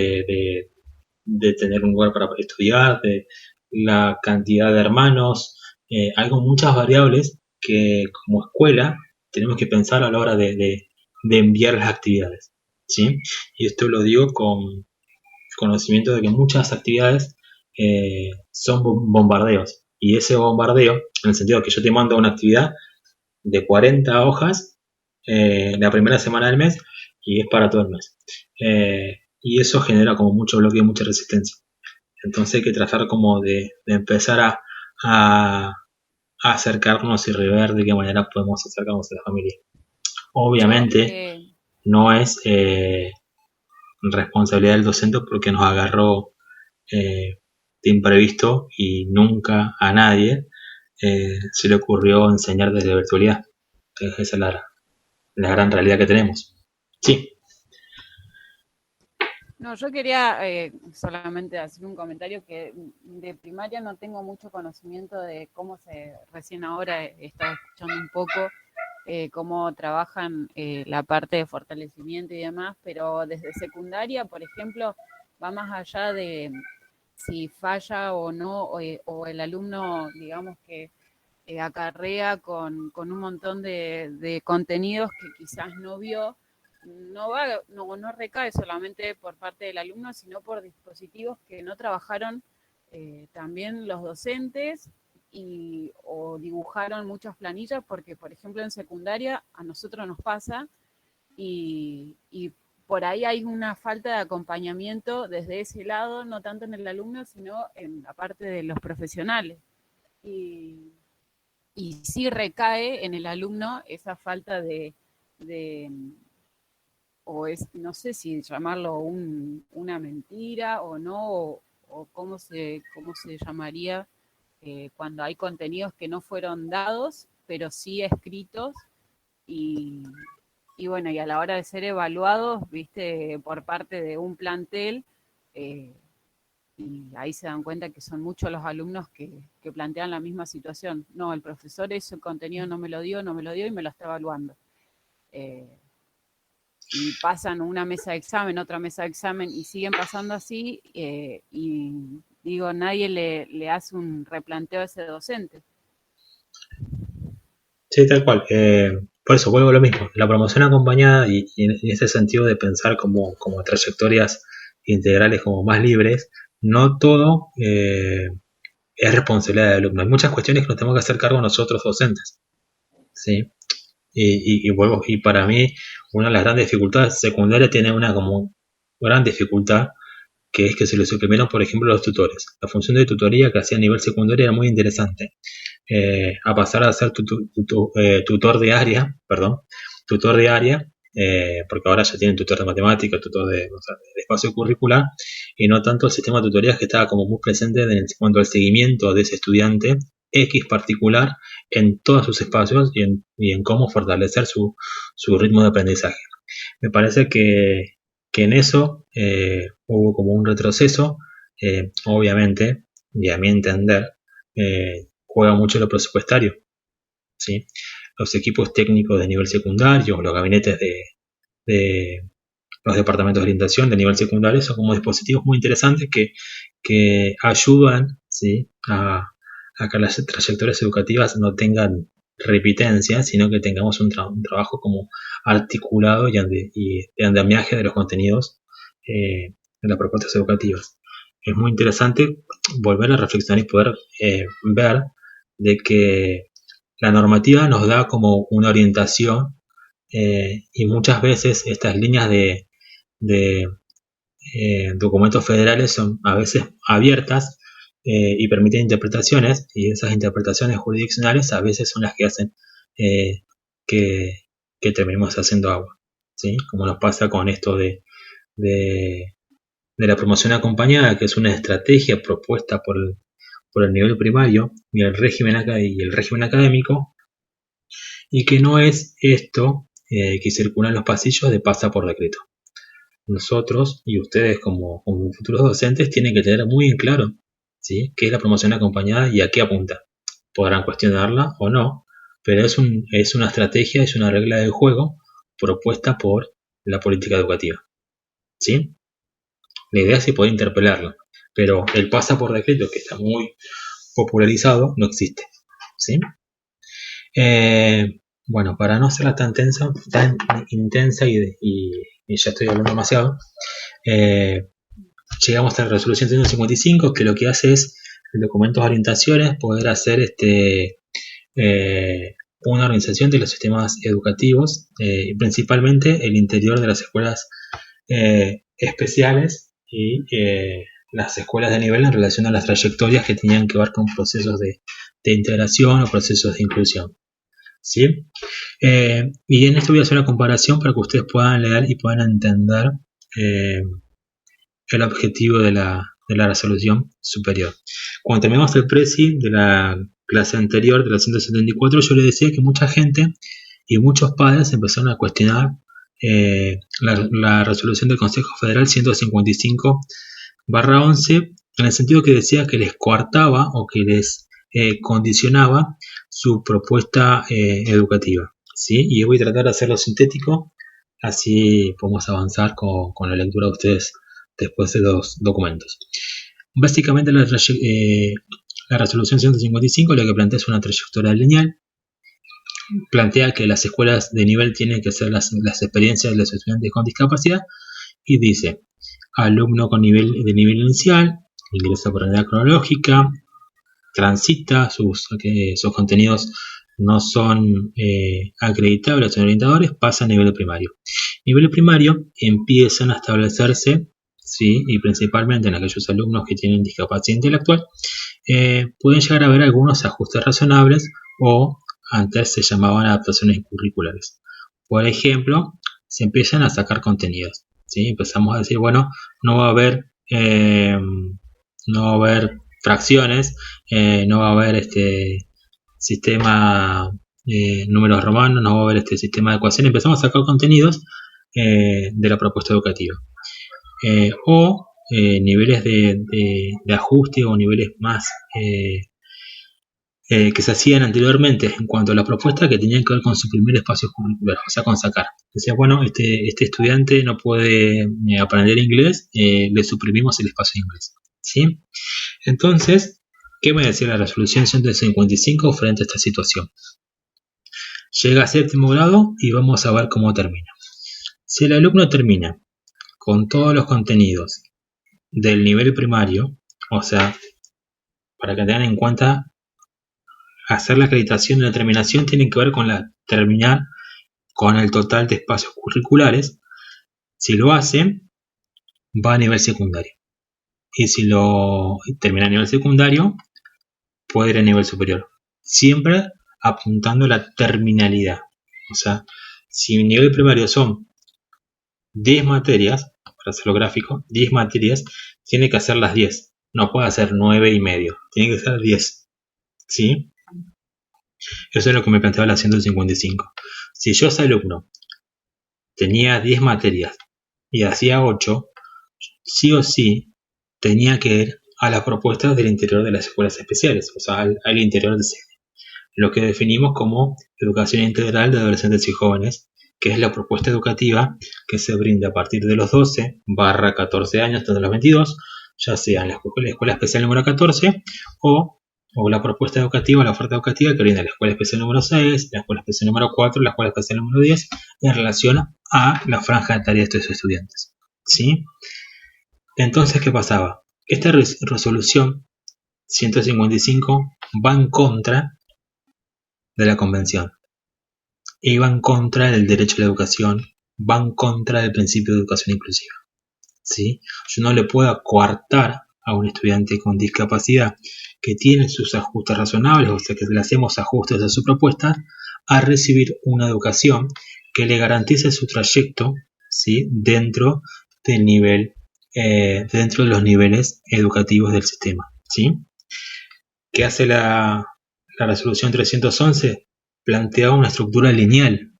de tener un lugar para estudiar, de la cantidad de hermanos, hay muchas variables que como escuela tenemos que pensar a la hora de enviar las actividades, ¿sí? Y esto lo digo con conocimiento de que muchas actividades son bombardeos, y ese bombardeo, en el sentido de que yo te mando una actividad de 40 hojas la primera semana del mes y es para todo el mes. Y eso genera como mucho bloqueo y mucha resistencia. Entonces hay que tratar como de empezar a acercarnos y rever de qué manera podemos acercarnos a la familia. Obviamente no es responsabilidad del docente porque nos agarró de imprevisto y nunca a nadie se le ocurrió enseñar desde la virtualidad. Esa es la gran realidad que tenemos. Sí. No, yo quería solamente hacer un comentario que de primaria no tengo mucho conocimiento de cómo recién ahora he estado escuchando un poco cómo trabajan la parte de fortalecimiento y demás, pero desde secundaria, por ejemplo, va más allá de si falla o no, o el alumno, digamos que acarrea con un montón de contenidos que quizás no vio. No recae solamente por parte del alumno, sino por dispositivos que no trabajaron también los docentes o dibujaron muchas planillas, porque por ejemplo en secundaria a nosotros nos pasa y por ahí hay una falta de acompañamiento desde ese lado, no tanto en el alumno, sino en la parte de los profesionales. Y sí recae en el alumno esa falta de o es, no sé si llamarlo una mentira o no, o cómo se llamaría cuando hay contenidos que no fueron dados, pero sí escritos, y bueno, y a la hora de ser evaluados, viste, por parte de un plantel, y ahí se dan cuenta que son muchos los alumnos que plantean la misma situación. No, el profesor ese contenido no me lo dio y me lo está evaluando. Y pasan una mesa de examen, otra mesa de examen, y siguen pasando así, y digo, nadie le hace un replanteo a ese docente. Sí, tal cual. Por eso vuelvo a lo mismo. La promoción acompañada y en ese sentido de pensar como trayectorias integrales como más libres, no todo es responsabilidad del alumno. Hay muchas cuestiones que nos tenemos que hacer cargo nosotros docentes. ¿Sí? Y para mí una de las grandes dificultades secundarias tiene una como gran dificultad, que es que se le suprimieron, por ejemplo, los tutores. La función de tutoría que hacía a nivel secundario era muy interesante. A pasar a ser tutor de área, porque ahora ya tienen tutor de matemática, tutor de espacio curricular, y no tanto el sistema de tutorías que estaba como muy presente en cuanto al seguimiento de ese estudiante X particular en todos sus espacios y en cómo fortalecer su ritmo de aprendizaje. Me parece que en eso hubo como un retroceso, obviamente, y a mi entender, juega mucho lo presupuestario, ¿sí? Los equipos técnicos de nivel secundario, los gabinetes de los departamentos de orientación de nivel secundario son como dispositivos muy interesantes que ayudan, ¿sí?, a que las trayectorias educativas no tengan repitencia, sino que tengamos un trabajo como articulado y de andamiaje de los contenidos de las propuestas educativas. Es muy interesante volver a reflexionar y poder ver de que la normativa nos da como una orientación y muchas veces estas líneas de documentos federales son a veces abiertas y permiten interpretaciones, y esas interpretaciones jurisdiccionales a veces son las que hacen que terminemos haciendo agua, ¿sí? Como nos pasa con esto de la promoción acompañada, que es una estrategia propuesta por el nivel primario y el régimen académico, y que no es esto que circula en los pasillos de pasa por decreto. Nosotros y ustedes como futuros docentes tienen que tener muy en claro, ¿sí?, qué es la promoción acompañada y a qué apunta. Podrán cuestionarla o no, pero es una estrategia, es una regla del juego propuesta por la política educativa, ¿sí? La idea es poder interpelarla, pero el pasa por decreto, que está muy popularizado, no existe, ¿sí? Bueno, para no hacerla tan intensa y ya estoy hablando demasiado, llegamos a la resolución 155, que lo que hace es, en documentos de orientaciones, poder hacer una organización de los sistemas educativos, principalmente el interior de las escuelas especiales y las escuelas de nivel en relación a las trayectorias que tenían que ver con procesos de integración o procesos de inclusión. ¿Sí? Y en esto voy a hacer una comparación para que ustedes puedan leer y puedan entender el objetivo de la resolución superior. Cuando terminamos el presi de la clase anterior, de la 174, yo les decía que mucha gente y muchos padres empezaron a cuestionar la resolución del Consejo Federal 155/11, en el sentido que decía que les coartaba o que les condicionaba su propuesta educativa, ¿sí? Y voy a tratar de hacerlo sintético, así podemos avanzar con la lectura de ustedes después de los documentos. Básicamente la resolución 155 lo que plantea es una trayectoria lineal. Plantea que las escuelas de nivel tienen que ser las experiencias de los estudiantes con discapacidad y dice: alumno con nivel inicial, ingresa por unidad cronológica, transita, sus contenidos no son acreditables o orientadores, pasa a nivel primario. Nivel primario empiezan a establecerse, ¿sí? Y principalmente en aquellos alumnos que tienen discapacidad intelectual, pueden llegar a haber algunos ajustes razonables o antes se llamaban adaptaciones curriculares. Por ejemplo, se empiezan a sacar contenidos, ¿sí? Empezamos a decir, bueno, no va a haber fracciones, no va a haber sistema números romanos, no va a haber sistema de ecuaciones. Empezamos a sacar contenidos de la propuesta educativa. O niveles de ajuste o niveles más que se hacían anteriormente en cuanto a la propuesta, que tenían que ver con suprimir espacios curriculares, o sea, con sacar. Decía, bueno, este estudiante no puede aprender inglés, le suprimimos el espacio de inglés, ¿sí? Entonces, ¿qué me decía la resolución 155 frente a esta situación? Llega a séptimo grado y vamos a ver cómo termina. Si el alumno termina con todos los contenidos del nivel primario, o sea, para que tengan en cuenta, hacer la acreditación y la terminación tiene que ver con terminar con el total de espacios curriculares. Si lo hace, va a nivel secundario. Y si lo termina a nivel secundario, puede ir a nivel superior. Siempre apuntando a la terminalidad. O sea, si el nivel primario son 10 materias, para hacerlo gráfico, 10 materias, tiene que hacer las 10. No puede hacer 9 y medio. Tiene que ser 10. ¿Sí? Eso es lo que me planteaba la 155. Si yo, ese alumno, tenía 10 materias y hacía 8, sí o sí tenía que ir a las propuestas del interior de las escuelas especiales, o sea, al interior de sede. Lo que definimos como educación integral de adolescentes y jóvenes, que es la propuesta educativa que se brinda a partir de los 12/14 años hasta los 22, ya sea en la escuela especial número 14 o la propuesta educativa, la oferta educativa que brinda la escuela especial número 6, la escuela especial número 4, la escuela especial número 10, en relación a la franja de tarea de estos estudiantes, ¿sí? Entonces, ¿qué pasaba? Esta resolución 155 va en contra de la convención y va en contra del derecho a la educación, va en contra del principio de educación inclusiva, ¿sí? Yo no le puedo coartar a un estudiante con discapacidad que tiene sus ajustes razonables, o sea que le hacemos ajustes a su propuesta, a recibir una educación que le garantice su trayecto, ¿sí? dentro del nivel, dentro de los niveles educativos del sistema, ¿sí? ¿Qué hace la resolución 311? Plantea una estructura lineal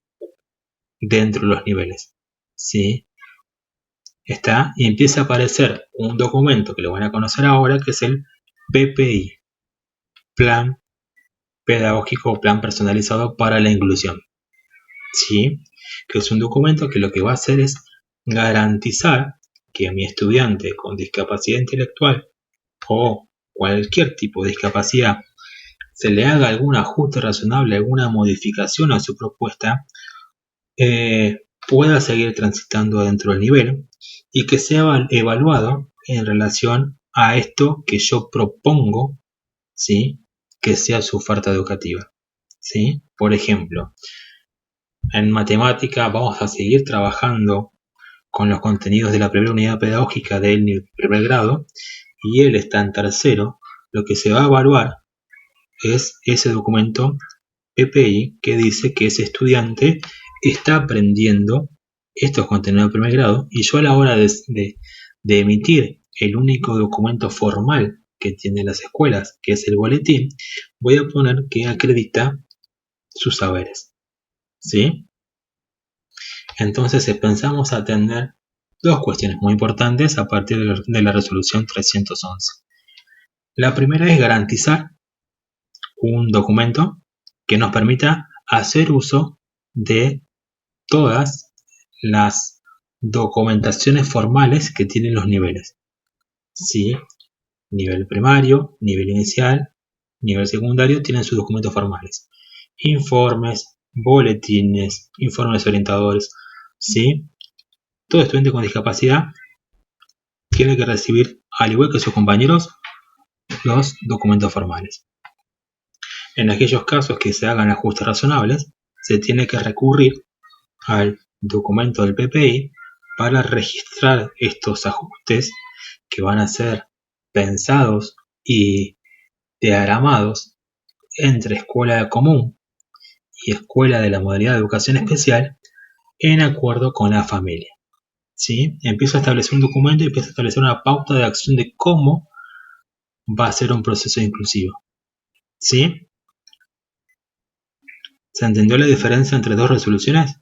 dentro de los niveles, ¿sí? Está y empieza a aparecer un documento que lo van a conocer ahora, que es el PPI, Plan Pedagógico o Plan Personalizado para la Inclusión, ¿sí? Que es un documento que lo que va a hacer es garantizar que a mi estudiante con discapacidad intelectual o cualquier tipo de discapacidad se le haga algún ajuste razonable, alguna modificación a su propuesta, pueda seguir transitando dentro del nivel y que sea evaluado en relación a esto que yo propongo, ¿sí? Que sea su oferta educativa, ¿sí? Por ejemplo, en matemática vamos a seguir trabajando con los contenidos de la primera unidad pedagógica del primer grado y él está en tercero. Lo que se va a evaluar es ese documento PPI que dice que ese estudiante está aprendiendo estos contenidos del primer grado, y yo a la hora de emitir el único documento formal que tienen las escuelas, que es el boletín, voy a poner que acredita sus saberes, ¿sí? Entonces pensamos atender dos cuestiones muy importantes a partir de la resolución 311. La primera es garantizar un documento que nos permita hacer uso de todas las documentaciones formales que tienen los niveles. Sí, nivel primario, nivel inicial, nivel secundario tienen sus documentos formales. Informes, boletines, informes orientadores. ¿Sí? Todo estudiante con discapacidad tiene que recibir, al igual que sus compañeros, los documentos formales. En aquellos casos que se hagan ajustes razonables, se tiene que recurrir al documento del PPI para registrar estos ajustes que van a ser pensados y diagramados entre escuela común y escuela de la modalidad de educación especial en acuerdo con la familia. ¿Sí? Empiezo a establecer un documento y empiezo a establecer una pauta de acción de cómo va a ser un proceso inclusivo. ¿Sí? ¿Se entendió la diferencia entre dos resoluciones?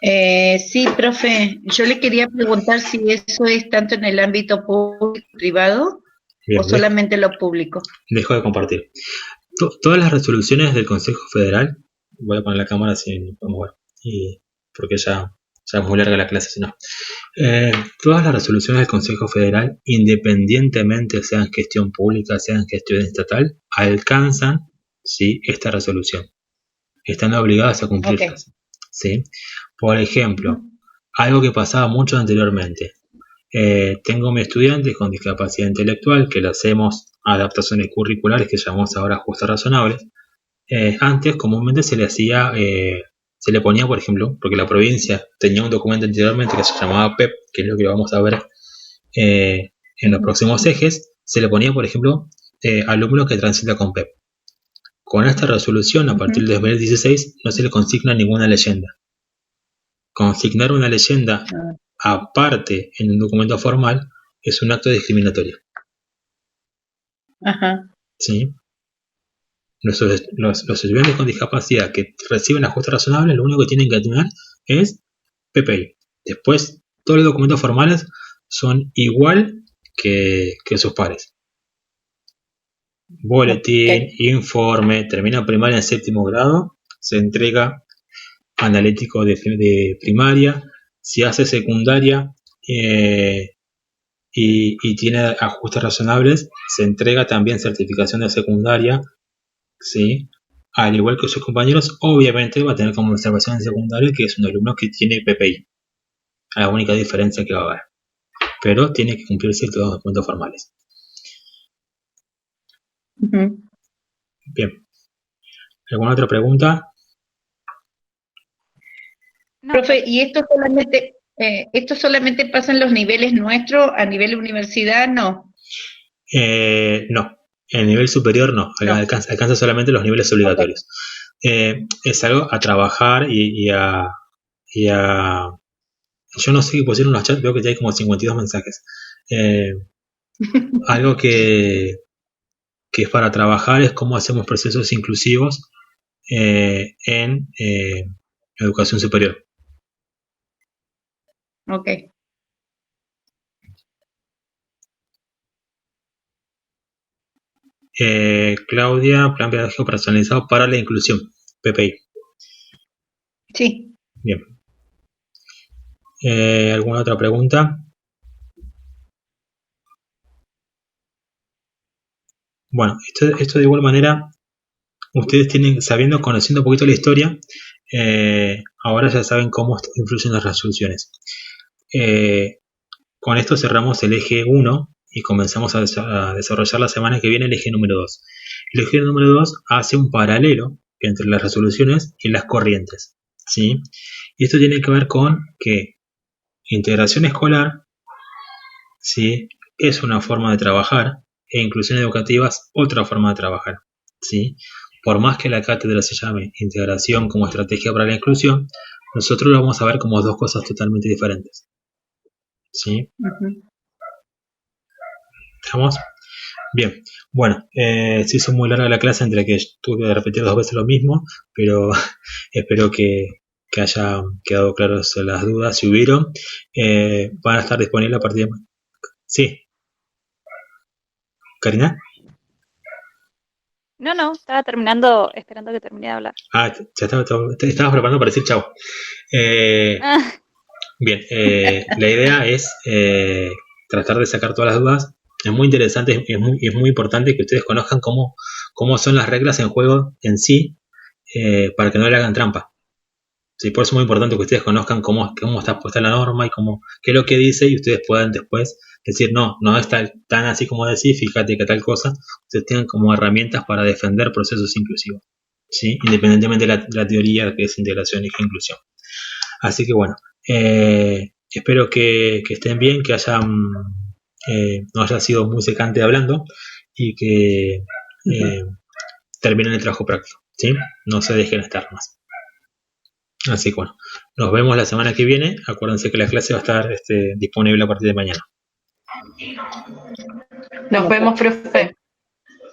Sí, profe, yo le quería preguntar si eso es tanto en el ámbito público y privado Bien, o solamente lo público. Dejo de compartir. Todas las resoluciones del Consejo Federal, voy a poner la cámara si podemos ver, porque ya es muy larga la clase, si no. Todas las resoluciones del Consejo Federal, independientemente sean gestión pública, sean gestión estatal, alcanzan, ¿sí?, esta resolución. Están obligadas a cumplirlas. Okay. ¿Sí? Por ejemplo, algo que pasaba mucho anteriormente. Tengo mis estudiantes con discapacidad intelectual que le hacemos adaptaciones curriculares que llamamos ahora ajustes razonables. Antes comúnmente se le hacía, se le ponía, por ejemplo, porque la provincia tenía un documento anteriormente que se llamaba PEP, que es lo que vamos a ver en los próximos ejes, se le ponía, por ejemplo, alumno que transita con PEP. Con esta resolución, a partir del 2016, no se le consigna ninguna leyenda. Consignar una leyenda aparte en un documento formal es un acto discriminatorio. Ajá. ¿Sí? Los estudiantes con discapacidad que reciben ajuste razonable, lo único que tienen que tener es PPI. Después, todos los documentos formales son igual que sus pares. Boletín, informe, termina primaria en séptimo grado, se entrega analítico de primaria. Si hace secundaria y tiene ajustes razonables, se entrega también certificación de secundaria, ¿sí? Al igual que sus compañeros, obviamente va a tener como observación en secundaria que es un alumno que tiene PPI. La única diferencia que va a haber. Pero tiene que cumplir ciertos documentos formales. Bien. ¿Alguna otra pregunta? No, profe, ¿y esto solamente pasa en los niveles nuestros, a nivel universidad, no? No, en el nivel superior no, alcanza solamente los niveles obligatorios. Es algo a trabajar y a... Yo no sé qué pusieron en los chats, veo que ya hay como 52 mensajes. Algo que es para trabajar es cómo hacemos procesos inclusivos en educación superior. Ok. Claudia, plan pedagógico personalizado para la inclusión, PPI. Sí. Bien. ¿Alguna otra pregunta? Bueno, esto de igual manera, ustedes tienen, conociendo un poquito la historia, ahora ya saben cómo influyen las resoluciones. con esto cerramos el eje 1 y comenzamos a desarrollar la semana que viene el eje número 2. El eje número 2 hace un paralelo entre las resoluciones y las corrientes, ¿sí? Y esto tiene que ver con que integración escolar, ¿sí?, es una forma de trabajar e inclusión educativa es otra forma de trabajar, ¿sí? Por más que la cátedra se llame integración como estrategia para la inclusión, nosotros lo vamos a ver como dos cosas totalmente diferentes, ¿sí? ¿Estamos? Bien, bueno, se hizo muy larga la clase entre que tuve que repetir 2 veces lo mismo, pero espero que haya quedado claras las dudas, si hubieron. Van a estar disponibles a partir de... Sí. ¿Karina? No, estaba terminando, esperando que termine de hablar. Ah, ya estabas preparando para decir chao. Bien, la idea es tratar de sacar todas las dudas. Es muy interesante, es muy importante que ustedes conozcan cómo son las reglas en juego en sí, para que no le hagan trampa. Sí, por eso es muy importante que ustedes conozcan cómo está puesta la norma y qué es lo que dice, y ustedes puedan después decir, no está tan así como decir, fíjate que tal cosa. Ustedes tengan como herramientas para defender procesos inclusivos, ¿sí? Independientemente de la teoría que es integración y inclusión. Así que bueno, espero que estén bien, que no haya sido muy secante hablando y que terminen el trabajo práctico, ¿sí? No se dejen estar más. Así que bueno, nos vemos la semana que viene. Acuérdense que la clase va a estar disponible a partir de mañana. Nos vemos, profe.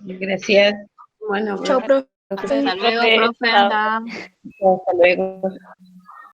Gracias. Bueno, Chao, profe. Hasta luego, profe. Hasta luego.